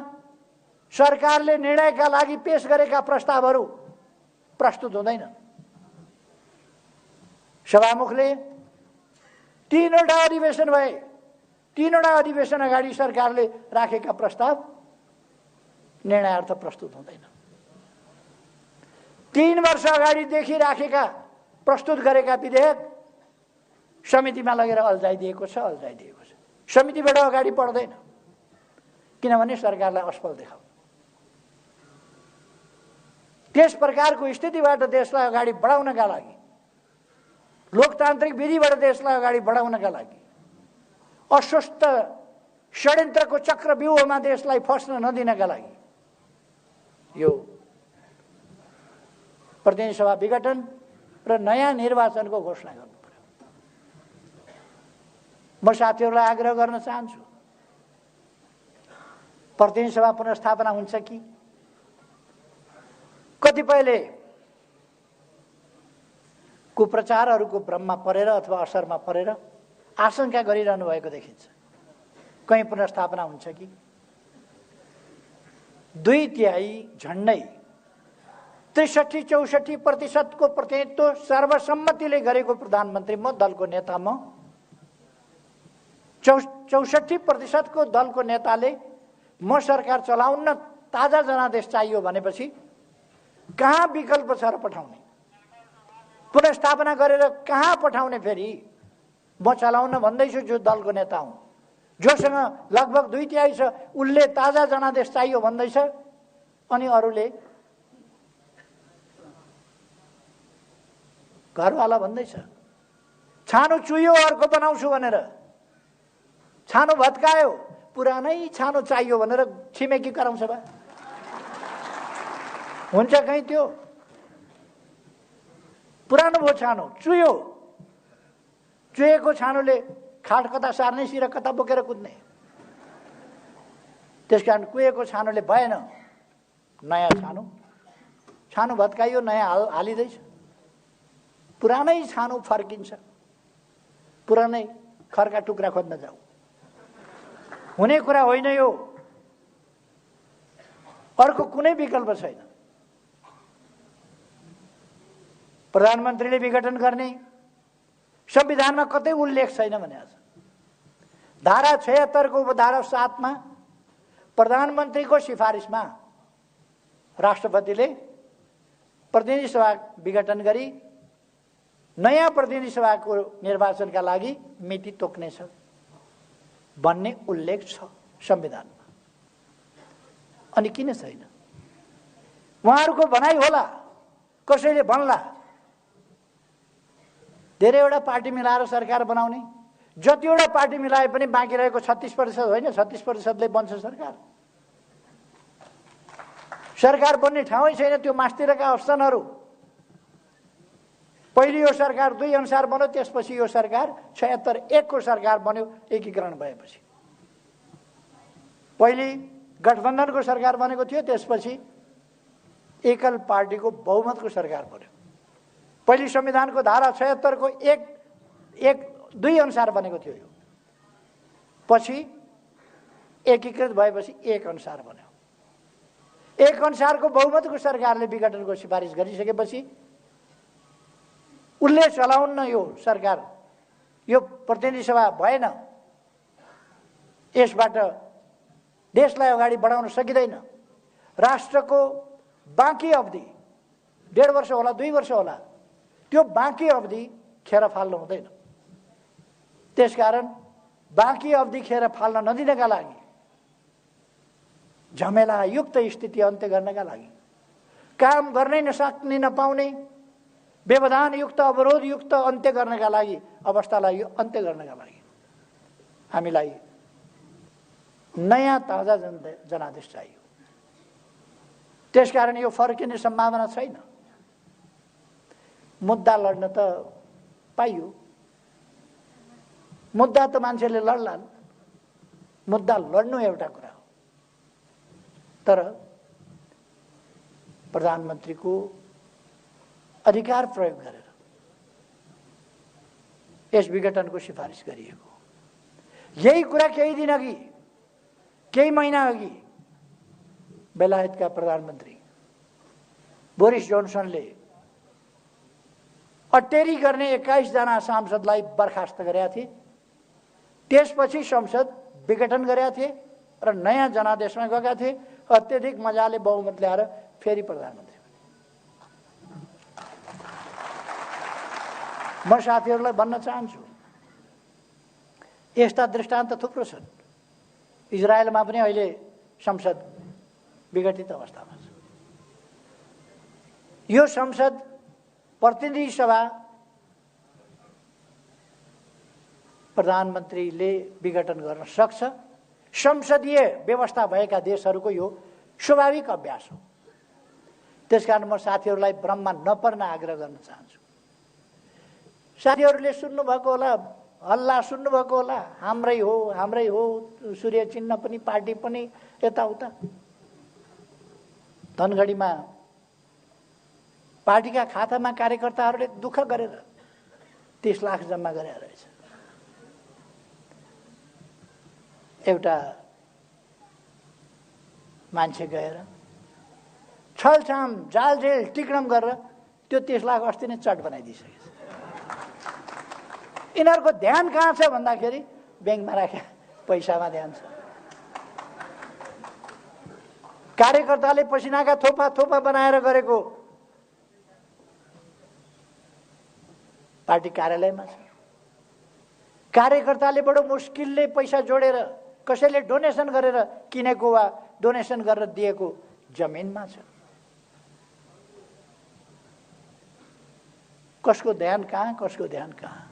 सरकारले निर्णयका लागि पेश गरेका प्रस्तावहरू प्रस्तुत हुँदैनन्। सभामुखले 3वटा अधिवेशन भए, 3वटा अधिवेशन अगाडि सरकारले राखेका प्रस्ताव निर्णयार्थ प्रस्तुत हुँदैन। 3 वर्ष अगाडिदेखि राखेका प्रस्तुत गरेका विधेयक समितिमा लगेर अल्झाइदिएको छ। समितिबाट अगाडि बढ्दैन, किनभने सरकारलाई असफल देखाउ। त्यस प्रकारको स्थितिबाट देशलाई अगाडि बढाउनका लागि, लोकतान्त्रिक विधिबाट देशलाई अगाडि बढाउनका लागि, अस्वस्थ षड्यन्त्रको चक्रव्यूहमा देशलाई फस्न नदिनका लागि यो प्रतिनिधि सभा विघटन र नयाँ निर्वाचनको घोषणा गर्नु पर्यो। म साथीहरूलाई आग्रह गर्न चाहन्छु, प्रतिनिधि सभा पुनर्स्थापना हुन्छ कि? कतिपयले कुप्रचारहरूको भ्रममा परेर अथवा असरमा परेर आशंका गरिरहनु भएको देखिन्छ, कहीँ पुनर्स्थापना हुन्छ कि? 2/3 झन्डै 63-64% को प्रतिनिधित्व सर्वसम्मतिले गरेको प्रधानमन्त्री म, दलको नेता म, 64% को दलको नेताले म सरकार चलाउन ताजा जनादेश चाहियो भनेपछि कहाँ विकल्प छ र पठाउने? पुनर्स्थापना गरेर कहाँ पठाउने? फेरि म चलाउन भन्दैछु, जो दलको नेता हुँ, जोसँग लगभग 2/3 छ, उसले ताजा जनादेश चाहियो भन्दैछ, अनि अरूले घरवाला भन्दैछ छानो चुयो अर्को बनाउँछु भनेर, छानो भत्कायो, पुरानै छानो चाहियो भनेर छिमेकी कराउँछ बा? हुन्छ कहीँ त्यो? पुरानो भयो छानो, चुयो, चुएको छानोले खाट कता सार्ने, सिर कता बोकेर कुद्ने। त्यसकारण कुहेको छानोले भएन, नयाँ छानो भत्काइयो, नयाँ हालिँदैछ, पुरानै छानो फर्किन्छ, पुरानै खरका टुक्रा खोज्न जाऊ, हुने कुरा होइन यो। अर्को कुनै विकल्प छैन। प्रधानमन्त्रीले विघटन गर्ने संविधानमा कतै उल्लेख छैन भने आज धारा 76 को उपधारा 7 मा प्रधानमन्त्रीको सिफारिसमा राष्ट्रपतिले प्रतिनिधि सभा विघटन गरी नयाँ प्रतिनिधि सभाको निर्वाचनका लागि मिति तोक्नेछ भन्ने उल्लेख छ संविधानमा। अनि किन छैन? उहाँहरूको भनाइ होला, कसैले भन्ला धेरैवटा पार्टी मिलाएर सरकार बनाउने, जतिवटा पार्टी मिलाए पनि बाँकी रहेको 36% होइन, 36%ले बन्छ सरकार। सरकार बन्ने ठाउँै छैन। त्यो मास्तिरका अप्सनहरू, पहिले यो सरकार 2 अनुसार बन्यो, त्यसपछि यो सरकार 76-1 को सरकार बन्यो एकीकरण भएपछि। पहिले गठबन्धनको सरकार बनेको थियो, त्यसपछि एकल पार्टीको बहुमतको सरकार बन्यो। पहिले संविधानको धारा 76 को 1-2 अनुसार बनेको थियो यो, पछि एकीकृत भएपछि 1 अनुसार बन्यो। 1 अनुसारको बहुमतको सरकारले विघटनको सिफारिस गरिसकेपछि उसले चलाउन्न यो सरकार, यो प्रतिनिधि सभा भएन, यसबाट देशलाई अगाडि बढाउन सकिँदैन। राष्ट्रको बाँकी अवधि 1.5 वर्ष होला, 2 वर्ष होला, त्यो बाँकी अवधि खेर फाल्नु हुँदैन। त्यसकारण बाँकी अवधि खेर फाल्न नदिनका लागि, झमेलायुक्त स्थिति अन्त्य गर्नका लागि, काम गर्नै नसक्ने नपाउने व्यवधानयुक्त अवरोधयुक्त अन्त्य गर्नका लागि, अवस्थालाई अन्त्य गर्नका लागि हामीलाई नयाँ ताजा जनादेश चाहियो। त्यसकारण यो फर्किने सम्भावना छैन। मुद्दा लड्न त पाइयो, मुद्दा त मान्छेले लड्लान्, मुद्दा लड्नु एउटा कुरा हो, तर प्रधानमन्त्रीको अधिकार प्रयोग गरेर यस विघटनको सिफारिस गरिएको। यही कुरा केही दिन अघि, केही महिना अघि बेलायतका प्रधानमन्त्री बोरिस जोन्सनले अटेरी गर्ने 21 जना सांसदलाई बर्खास्त गरेका थिए। त्यसपछि संसद विघटन गरेका थिए र नयाँ जनादेशमा गएका थिए। अत्यधिक मजाले बहुमत ल्याएर फेरि प्रधानमन्त्री। म साथीहरूलाई भन्न चाहन्छु, यस्ता दृष्टान्त थुप्रो छन्। इजरायलमा पनि अहिले संसद विघटित अवस्थामा छ। यो संसद प्रतिनिधि सभा प्रधानमन्त्रीले विघटन गर्न सक्छ। संसदीय व्यवस्था भएका देशहरूको यो स्वाभाविक अभ्यास हो। त्यसकारण म साथीहरूलाई भ्रममा नपर्न आग्रह गर्न चाहन्छु। साथीहरूले सुन्नुभएको होला, हल्ला सुन्नुभएको होला, हाम्रै हो हाम्रै हो, सूर्य चिन्ह पनि पार्टी पनि यताउता। धनगढीमा पार्टीका खातामा कार्यकर्ताहरूले दुःख गरेर 30 लाख जम्मा गरे रहेछ। एउटा मान्छे गएर छलछाम जालझेल टिक्णम गरेर त्यो 30 लाख अस्ति नै चट बनाइदिइसकेछ। यिनीहरूको ध्यान कहाँ छ भन्दाखेरि ब्याङ्कमा राखेका पैसामा ध्यान छ। कार्यकर्ताले पसिनाका थोपा थोपा बनाएर गरेको पार्टी कार्यालयमा छ। कार्यकर्ताले बडो मुस्किलले पैसा जोडेर, कसैले डोनेसन गरेर किनेको वा डोनेसन गरेर दिएको जमिनमा छ। कसको ध्यान कहाँ, कसको ध्यान कहाँ?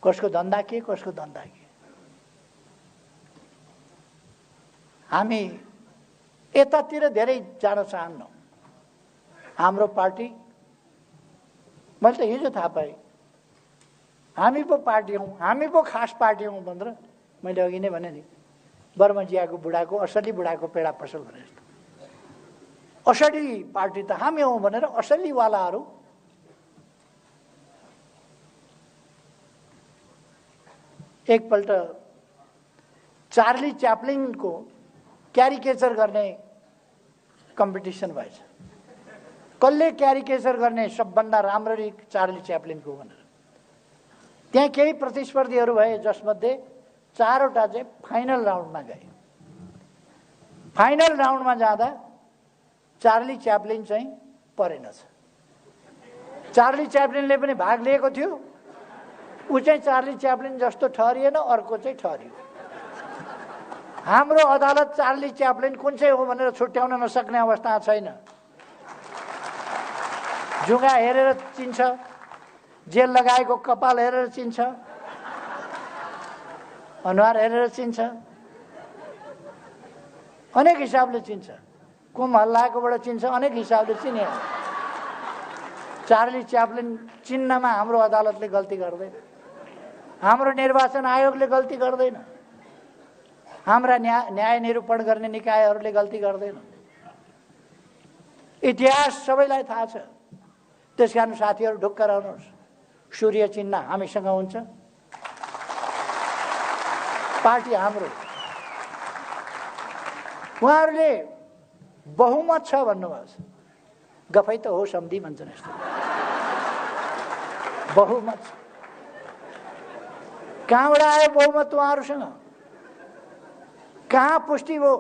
कसको धन्दा के, कसको धन्दा के? हामी यतातिर धेरै जान चाहन्नौँ। हाम्रो पार्टी, मैले त हिजो थाहा पाएँ, हामी पो पार्टी हौँ, हामी पो खास पार्टी हौँ भनेर मैले अघि नै भने नि, बर्मजियाको बुढाको असली बुढाको पेडा पसल भने जस्तो। असली पार्टी त हामी हौँ भनेर असलीवालाहरू एकपल्ट चार्ली च्याप्लिनको क्यारिकेचर गर्ने कम्पिटिसन भएछ। कसले क्यारिकेचर गर्ने सबभन्दा राम्ररी चार्ली च्याप्लिनको भनेर। त्यहाँ केही प्रतिस्पर्धीहरू भए, जसमध्ये 4वटा चाहिँ फाइनल राउन्डमा गए। फाइनल राउन्डमा जाँदा चार्ली च्याप्लिन चाहिँ परेनछ। चार्ली च्याप्लिनले पनि भाग लिएको थियो, ऊ चाहिँ चार्ली च्याप्लिन जस्तो ठहरिएन, अर्को चाहिँ ठहरियो। हाम्रो अदालत चार्ली च्याप्लिन कुन चाहिँ हो भनेर छुट्याउन नसक्ने अवस्था छैन। जुगा हेरेर चिन्छ, जेल लगाएको कपाल हेरेर चिन्छ, अनुहार हेरेर चिन्छ, अनेक हिसाबले चिन्छ, कुम हल्लाकोबाट चिन्छ, अनेक हिसाबले चिने। चार्ली च्याप्लिन चिन्नमा हाम्रो अदालतले गल्ती गर्दैन, हाम्रो निर्वाचन आयोगले गल्ती गर्दैन, हाम्रा न्याय निरूपण गर्ने निकायहरूले गल्ती गर्दैन। इतिहास सबैलाई थाहा छ। त्यसकारण साथीहरू ढुक्क रहनुहोस्, सूर्य चिन्ह हामीसँग हुन्छ, पार्टी हाम्रो। उहाँहरूले बहुमत छ भन्नुभएको छ, गफै त हो, सम्धि भन्छन् यस्तो। बहुमत छ, कहाँबाट आयो बहुमत उहाँहरूसँग? कहाँ पुष्टि भयो?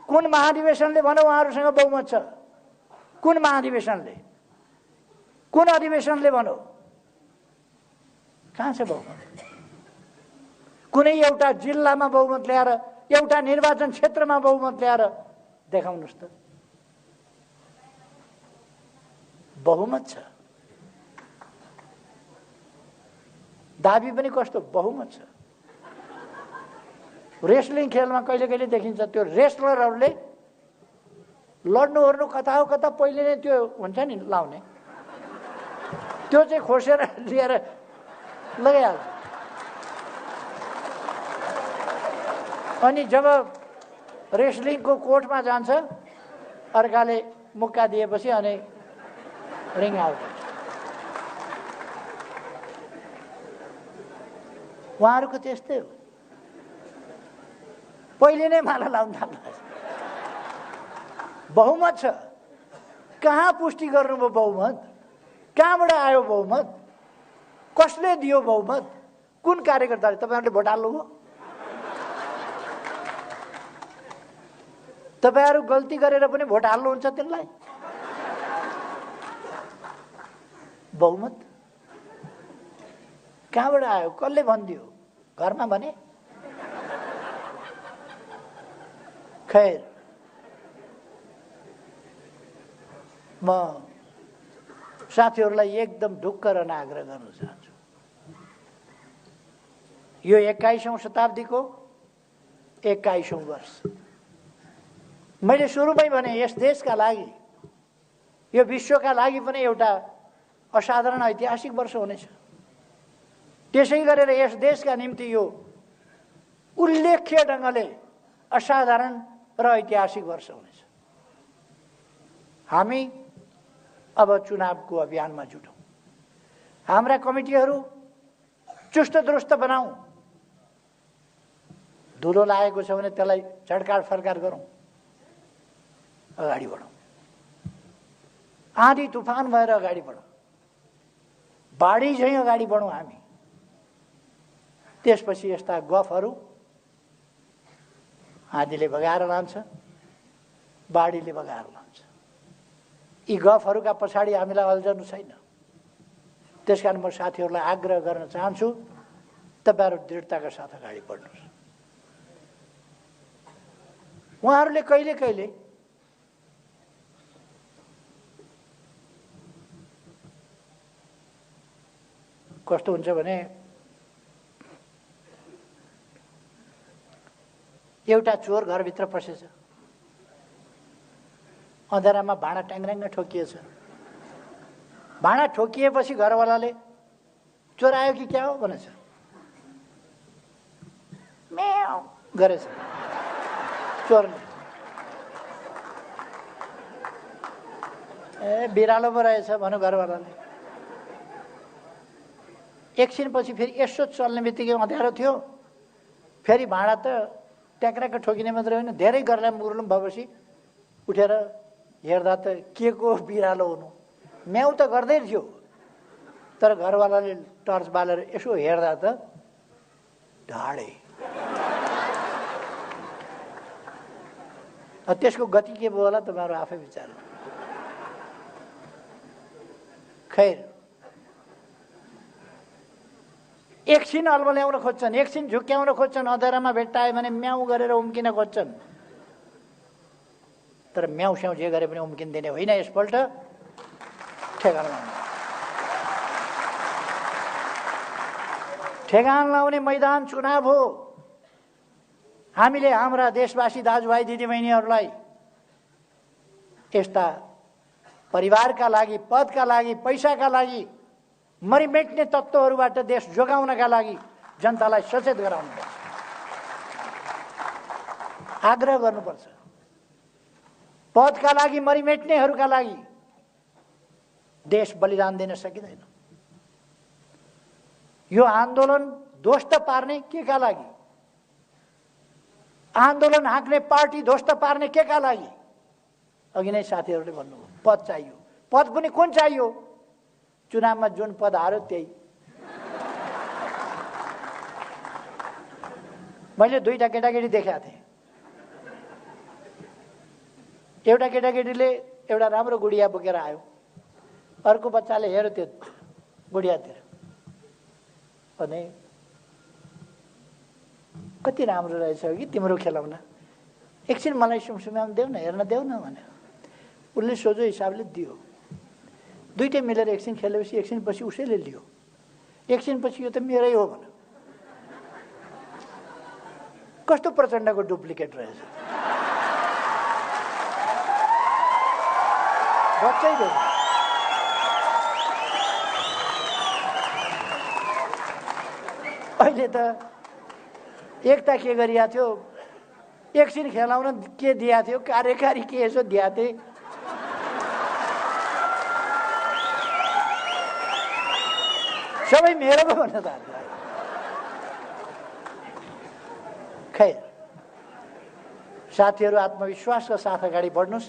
कुन महाधिवेशनले भन्यो उहाँहरूसँग बहुमत छ? कुन महाधिवेशनले, कुन अधिवेशनले भन्यो? कहाँ छ बहुमत? कुनै एउटा जिल्लामा बहुमत ल्याएर, एउटा निर्वाचन क्षेत्रमा बहुमत ल्याएर देखाउनुहोस् त। बहुमत छ, दाबी पनि कस्तो बहुमत छ। रेस्लिङ खेलमा कहिले कहिले देखिन्छ त्यो रेस्लरहरूले लड्नु ओर्नु कता हो कता पहिले नै त्यो हुन्छ नि लाउने, त्यो चाहिँ खोसेर लिएर लगाइहाल्छ। अनि जब रेस्लिङको कोर्टमा जान्छ, अर्काले मुक्का दिएपछि अनि रिङ आउट। उहाँहरूको त्यस्तै हो, पहिले नै माला लाउन थाल्नु। बहुमत छ, कहाँ पुष्टि गर्नुभयो बहुमत? कहाँबाट आयो बहुमत? कसले दियो बहुमत? कुन कार्यकर्ताले? तपाईँहरूले भोट हाल्नुभयो? तपाईँहरू गल्ती गरेर पनि भोट हाल्नुहुन्छ तिनलाई? बहुमत कहाँबाट आयो? कसले भनिदियो? घरमा भने? खैर, म साथीहरूलाई एकदम ढुक्क रहन आग्रह गर्न चाहन्छु। यो 21औं शताब्दीको 21औं वर्ष, मैले सुरुमै भने यस देशका लागि, यो विश्वका लागि पनि एउटा असाधारण ऐतिहासिक वर्ष हुनेछ। त्यसै गरेर यस देशका निम्ति यो उल्लेख्य ढङ्गले असाधारण र ऐतिहासिक वर्ष हुनेछ। हामी अब चुनावको अभियानमा जुटौँ, हाम्रा कमिटीहरू चुस्त दुरुस्त बनाऊ, धुलो लागेको छ भने त्यसलाई झड्काड फर्काड गरौँ, अगाडि बढौँ, आँधी तुफान भएर अगाडि बढौँ, बाढी झैँ अगाडि बढौँ हामी। त्यसपछि यस्ता गफहरू आँधीले बगाएर लान्छ, बाढीले बगाएर लान्छ। यी गफहरूका पछाडि हामीलाई अल्झनु छैन। त्यसकारण म साथीहरूलाई आग्रह गर्न चाहन्छु, तपाईँहरू दृढताका साथ अगाडि बढ्नुहोस्। उहाँहरूले कहिले कहिले कस्तो हुन्छ भने एउटा चोर घरभित्र पसेछ, अँध्यारामा भाँडा ट्याङ्ग्याङ्ग ठोकिएछ। भाँडा ठोकिएपछि घरवालाले चोर आयो कि क्या हो भनेछ, म्याउ गरेछ चोरले। ए बिरालो पो रहेछ भन्यो घरवालाले। एकछिनपछि फेरि यसो चल्ने बित्तिकै अँध्यारो थियो, फेरि भाँडा त ट्याक्राक ठोकिने मात्रै होइन, धेरै गर्ला मुर्लुम भएपछि उठेर हेर्दा त के को बिरालो हुनु, म्याउ त गर्दै थियो। तर घरवालाले टर्च बालेर यसो हेर्दा त ढाडे। त्यसको गति के भयो होला तपाईँहरू आफै विचार। खैर, एकछिन अल्मल्याउन खोज्छन्, एकछिन झुक्क्याउन खोज्छन्, अँध्यारामा भेट्टायो भने म्याउ गरेर उम्किन खोज्छन्। तर म्याउ स्याउ जे गरे पनि उम्किँदैन होइन। यसपल्ट ठेगान लाउने, ठेगान लाउने मैदान चुनाव हो। हामीले हाम्रा देशवासी दाजुभाइ दिदीबहिनीहरूलाई यस्ता परिवारका लागि, पदका लागि, पैसाका लागि मरिमेट्ने तत्त्वहरूबाट देश जोगाउनका लागि जनतालाई सचेत गराउनुपर्छ, आग्रह गर्नुपर्छ। पदका लागि मरिमेट्नेहरूका लागि देश बलिदान दिन सकिँदैन। यो आन्दोलन ध्वस्त पार्ने केका लागि, आन्दोलन हाँक्ने पार्टी ध्वस्त पार्ने केका लागि? अघि नै साथीहरूले भन्नुभयो पद चाहियो। पद पनि कुन चाहियो? चुनावमा जुन पद हार्यो त्यही। मैले दुईटा केटाकेटी देखेका थिएँ। एउटा केटाकेटीले एउटा राम्रो गुडिया बोकेर आयो, अर्को बच्चाले हेऱ्यो त्यो गुडियातिर भने कति राम्रो रहेछ कि तिम्रो खेलौना, एकछिन मलाई सुमसुमामा देऊ न, हेर्न देऊ न भने उसले सोझो हिसाबले दियो। दुईटै मिलेर एकछिन खेलेपछि एकछिनपछि उसैले लियो, एकछिनपछि यो त मेरै हो भने कस्तो प्रचण्डको डुप्लिकेट रहेछ। बच्चै दो। अहिले त एकता के गरिया थियो, एकछिन खेलाउन के दिया थियो, कार्यकारी के यसो दिया थिए। सबै मेरो पो भन्न थाल्यो। खैर साथीहरू, आत्मविश्वासका साथ अगाडि बढ्नुहोस्,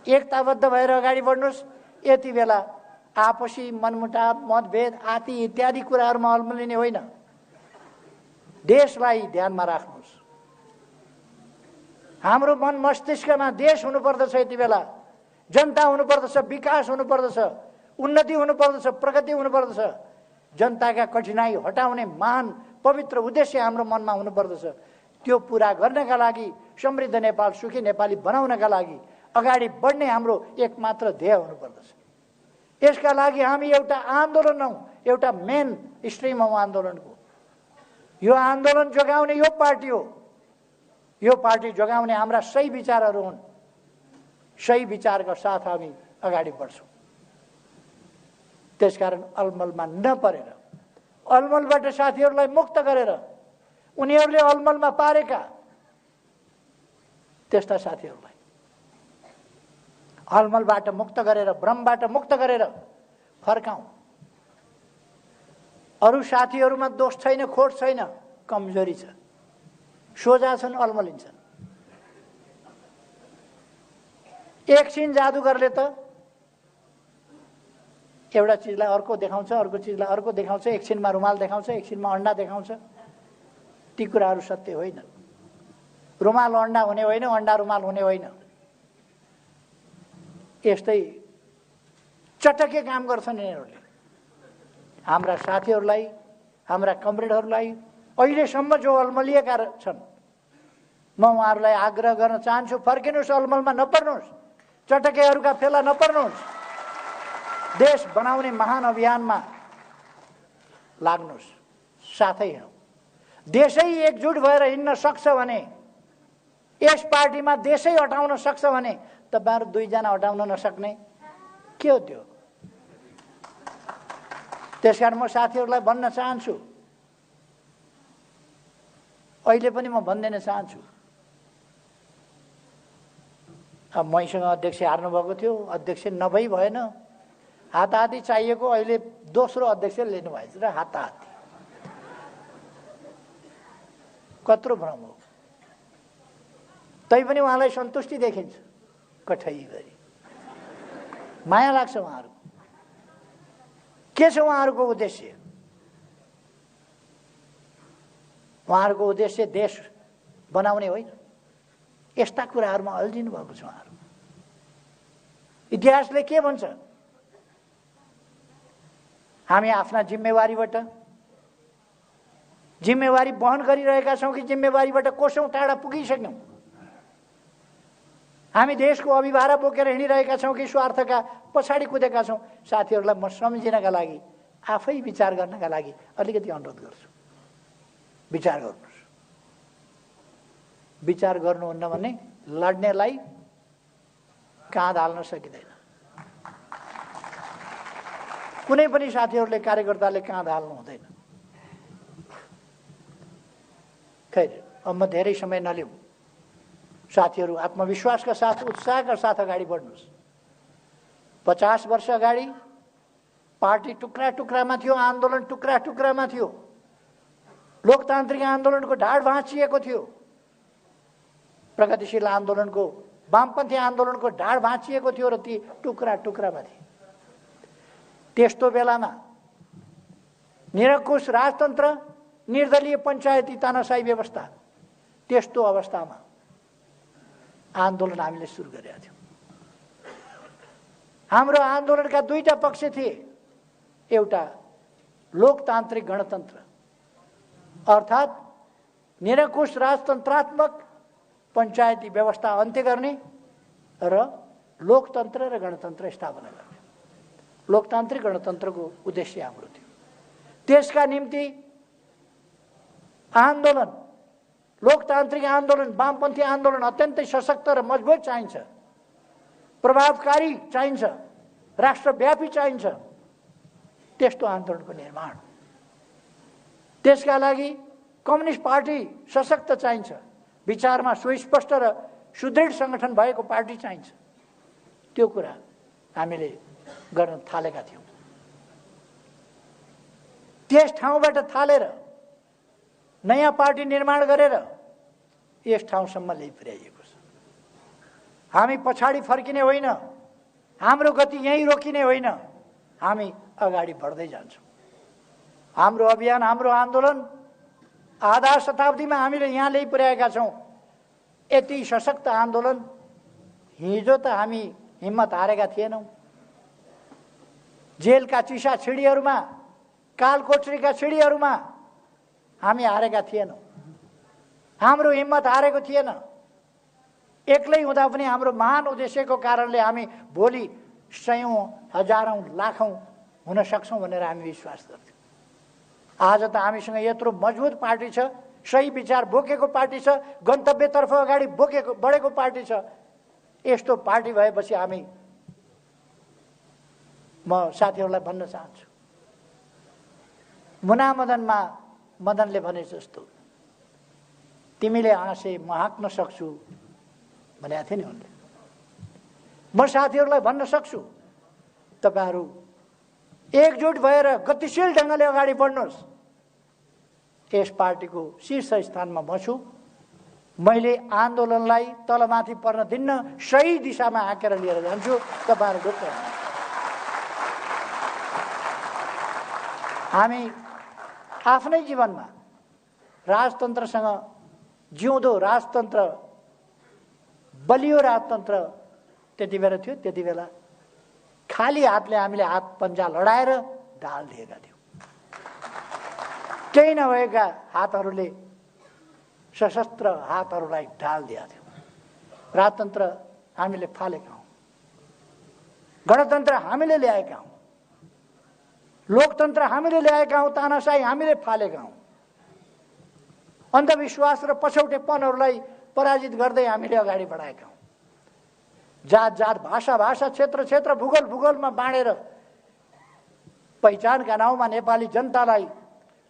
एकताबद्ध भएर अगाडि बढ्नुहोस्। यति बेला आपसी मनमुटाव, मतभेद आदि इत्यादि कुराहरूमा अल्मलिने होइन। देशलाई ध्यानमा राख्नुहोस्। हाम्रो मन मस्तिष्कमा देश हुनुपर्दछ, यति बेला जनता हुनुपर्दछ, विकास हुनुपर्दछ, उन्नति हुनुपर्दछ, प्रगति हुनुपर्दछ। जनताका कठिनाई हटाउने महान पवित्र उद्देश्य हाम्रो मनमा हुनुपर्दछ। त्यो पुरा गर्नका लागि, समृद्ध नेपाल, सुखी नेपाली बनाउनका लागि अगाडि बढ्ने हाम्रो एकमात्र ध्येय हुनुपर्दछ। यसका लागि हामी एउटा आन्दोलन हौँ, एउटा मेन स्ट्रिम हौँ आन्दोलनको। यो आन्दोलन जोगाउने यो पार्टी हो। यो पार्टी जोगाउने हाम्रा सही विचारहरू हुन्। सही विचारका साथ हामी अगाडि बढ्छौँ। त्यसकारण अलमलमा नपरेर, अलमलबाट साथीहरूलाई मुक्त गरेर, उनीहरूले अलमलमा पारेका त्यस्ता साथीहरूलाई अलमलबाट मुक्त गरेर, भ्रमबाट मुक्त गरेर फर्काउँ। अरू साथीहरूमा दोष छैन, खोट छैन, कमजोरी छ, सोझा छन्, अलमलिन्छन्। एकछिन जादुगरले त एउटा चिजलाई अर्को देखाउँछ, अर्को चिजलाई अर्को देखाउँछ, एकछिनमा रुमाल देखाउँछ, एकछिनमा अन्डा देखाउँछ। ती कुराहरू सत्य होइन। रुमाल अन्डा हुने होइन, अन्डा रुमाल हुने होइन। यस्तै चटके काम गर्छन् यिनीहरूले। हाम्रा साथीहरूलाई, हाम्रा कमरेडहरूलाई अहिलेसम्म जो अलमलिएका छन्, म उहाँहरूलाई आग्रह गर्न चाहन्छु, फर्किनुहोस्, अलमलमा नपर्नुहोस्, चटकेहरूका फेला नपर्नुहोस्। देश बनाउने महान अभियानमा लाग्नुहोस्, साथै हिँडौँ। देशै एकजुट भएर हिँड्न सक्छ भने, यस पार्टीमा देशै हटाउन सक्छ भने तपाईहरु दुईजना हटाउन नसक्ने के हो त्यो? त्यसकारण म साथीहरूलाई भन्न चाहन्छु, अहिले पनि म भन्दैन चाहन्छु, अब मैसँग अध्यक्ष हार्नु भएको थियो, अध्यक्ष नभई भएन, हाताहाती चाहिएको, अहिले दोस्रो अध्यक्ष लिनु भएछ र हाताहाती। कत्रो भ्रम हो। तैपनि उहाँलाई सन्तुष्टि देखिन्छ कठै गरी, माया लाग्छ उहाँहरुको। के छ उहाँहरुको उद्देश्य? उहाँहरुको उद्देश्य देश बनाउने होइन। यस्ता कुराहरुमा अल्झिनु भएको छ उहाँहरु। इतिहासले के भन्छ? हामी आफ्ना जिम्मेवारी वहन गरिरहेका छौं कि जिम्मेवारीबाट कोसौं टाढा पुगिसक्यौं? हामी देशको अभिभारा बोकेर हिँडिरहेका छौं कि स्वार्थका पछाडि कुदेका छौं? साथीहरूलाई म सम्झिनका लागि, आफै विचार गर्नका लागि अलिकति अनुरोध गर्छु। विचार गर्नुहोस्। विचार गर्नुहुन्न भने लड्नेलाई काँध हाल्न सकिँदैन। कुनै पनि साथीहरूले कार्यकर्ताले काँध हाल्नु हुँदैन। खैर, अब म धेरै समय नलिउँ। साथीहरू आत्मविश्वासका साथ, उत्साहका साथ अगाडि बढ्नुहोस्। 50 वर्ष अगाडि पार्टी टुक्रा टुक्रामा थियो, आन्दोलन टुक्रा टुक्रामा थियो, लोकतान्त्रिक आन्दोलनको ढाड भाँचिएको थियो, प्रगतिशील आन्दोलनको, वामपन्थी आन्दोलनको ढाड भाँचिएको थियो र ती टुक्रा टुक्रामा थिए। त्यस्तो बेलामा निरङ्कुश राजतन्त्र, निर्दलीय पञ्चायती तानाशाही व्यवस्था, त्यस्तो अवस्थामा आन्दोलन हामीले सुरु गरेका थियौँ। हाम्रो आन्दोलनका दुईटा पक्ष थिए। एउटा लोकतान्त्रिक गणतन्त्र अर्थात् निरङ्कुश राजतन्त्रात्मक पञ्चायती व्यवस्था अन्त्य गर्ने र लोकतन्त्र र गणतन्त्र स्थापना गर्ने। लोकतान्त्रिक गणतन्त्रको उद्देश्य हाम्रो थियो। त्यसका निम्ति आन्दोलन, लोकतान्त्रिक आन्दोलन, वामपन्थी आन्दोलन अत्यन्तै सशक्त र मजबुत चाहिन्छ, प्रभावकारी चाहिन्छ, राष्ट्रव्यापी चाहिन्छ। त्यस्तो आन्दोलनको निर्माण, त्यसका लागि कम्युनिस्ट पार्टी सशक्त चाहिन्छ, विचारमा सुस्पष्ट र सुदृढ सङ्गठन भएको पार्टी चाहिन्छ। त्यो कुरा हामीले गर्न थालेका थियौँ। त्यस ठाउँबाट थालेर नयाँ पार्टी निर्माण गरेर यस ठाउँसम्म ल्याइ पुर्याइएको छ। हामी पछाडि फर्किने होइन, हाम्रो गति यहीँ रोकिने होइन, हामी अगाडि बढ्दै जान्छौँ। हाम्रो अभियान, हाम्रो आन्दोलन आधा शताब्दीमा हामीले यहाँ ल्याइ पुर्याएका छौँ। यति सशक्त आन्दोलन हिजो त हामी हिम्मत हारेका थिएनौँ। जेलका चिसा छिडीहरूमा, कालकोठरीका छिडीहरूमा हामी हारेका थिएनौँ। हाम्रो हिम्मत हारेको थिएन। एक्लै हुँदा पनि हाम्रो महान उद्देश्यको कारणले हामी भोलि सयौँ, हजारौँ, लाखौँ हुन सक्छौँ भनेर हामी विश्वास गर्थ्यौँ। आज त हामीसँग यत्रो मजबुत पार्टी छ, सही विचार बोकेको पार्टी छ, गन्तव्यतर्फ अगाडि बढेको पार्टी छ। यस्तो पार्टी भएपछि हामी, म साथीहरूलाई भन्न चाहन्छु, मुनामदनमा मदनले भने जस्तो तिमीले हाँसे म हाँक्न सक्छु भनेको थिए नि उनले। म साथीहरूलाई भन्न सक्छु, तपाईँहरू एकजुट भएर गतिशील ढङ्गले अगाडि बढ्नुहोस्। यस पार्टीको शीर्ष स्थानमा म छु। मैले आन्दोलनलाई तलमाथि पर्न दिन्न, सही दिशामा हाँकेर लिएर जान्छु। तपाईँहरू ढुक्क हुनुहोस्। हामी आफ्नै जीवनमा राजतन्त्रसँग जिउँदो राजतन्त्र, बलियो राजतन्त्र त्यति बेला थियो। त्यति बेला खाली हातले हामीले हात पन्जा लडाएर ढाल दिएका थियौँ। केही नभएका हातहरूले, सशस्त्र हातहरूलाई ढाल दिएका थियौँ। राजतन्त्र हामीले फालेका हौँ, गणतन्त्र हामीले ल्याएका हौँ, लोकतन्त्र हामीले ल्याएका हौँ, तानाशाही हामीले फालेका हौँ। अन्धविश्वास र पछौटेपनहरूलाई पराजित गर्दै हामीले अगाडि बढाएका हौँ। जात जात, भाषा भाषा, क्षेत्र क्षेत्र, भूगोल भूगोलमा बाँडेर पहिचानका नाउँमा नेपाली जनतालाई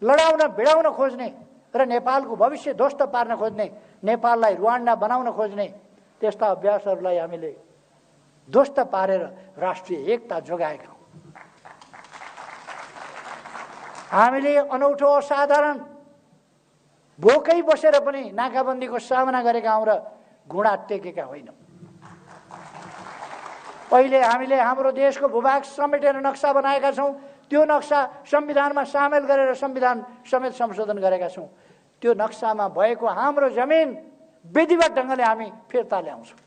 लडाउन भिडाउन खोज्ने र नेपालको भविष्य ध्वस्त पार्न खोज्ने, नेपाललाई रुवान्डा बनाउन खोज्ने त्यस्ता अभ्यासहरूलाई हामीले ध्वस्त पारेर राष्ट्रिय एकता जोगाएका हौँ। हामीले अनौठो, असाधारण, भोकै बसेर पनि नाकाबन्दीको सामना गरेका हौँ र घुँडा टेकेका होइनौँ। पहिले हामीले हाम्रो देशको भूभाग समेटेर नक्सा बनाएका छौँ। त्यो नक्सा संविधानमा सामेल गरेर संविधान समेत संशोधन गरेका छौँ। त्यो नक्सामा भएको हाम्रो जमिन विधिवत ढङ्गले हामी फिर्ता ल्याउँछौँ।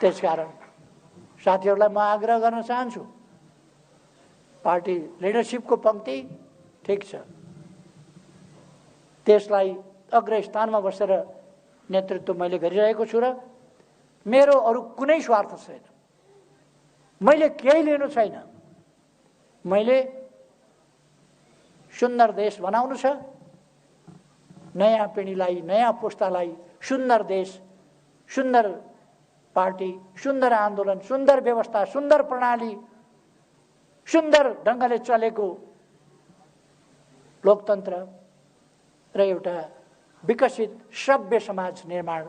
त्यसकारण साथीहरूलाई म आग्रह गर्न चाहन्छु, पार्टी लिडरसिपको पङ्क्ति ठिक छ, त्यसलाई अग्रस्थानमा बसेर नेतृत्व मैले गरिरहेको छु र मेरो अरू कुनै स्वार्थ छैन। मैले केही लिनु छैन। मैले सुन्दर देश बनाउनु छ, नयाँ पिँढीलाई, नयाँ पुस्तालाई सुन्दर देश, सुन्दर पार्टी, सुन्दर आन्दोलन, सुन्दर व्यवस्था, सुन्दर प्रणाली, सुन्दर ढङ्गले चलेको लोकतन्त्र र एउटा विकसित सभ्य समाज निर्माण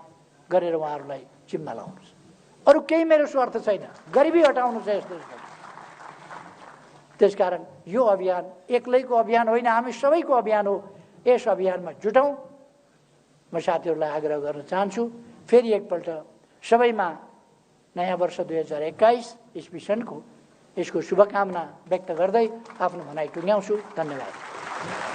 गरेर उहाँहरूलाई जिम्मा लाउनुहोस्। अरू केही मेरो स्वार्थ छैन, गरिबी हटाउनु छ यस्तो। त्यसकारण यो अभियान एक्लैको अभियान होइन, हामी सबैको अभियान हो। यस अभियानमा जुटौँ। म साथीहरूलाई आग्रह गर्न चाहन्छु, फेरि एकपल्ट सबैमा नयाँ वर्ष 2021 इस्वी सनको यसको शुभकामना व्यक्त गर्दै आफ्नो भनाइ टुङ्ग्याउँछु। धन्यवाद।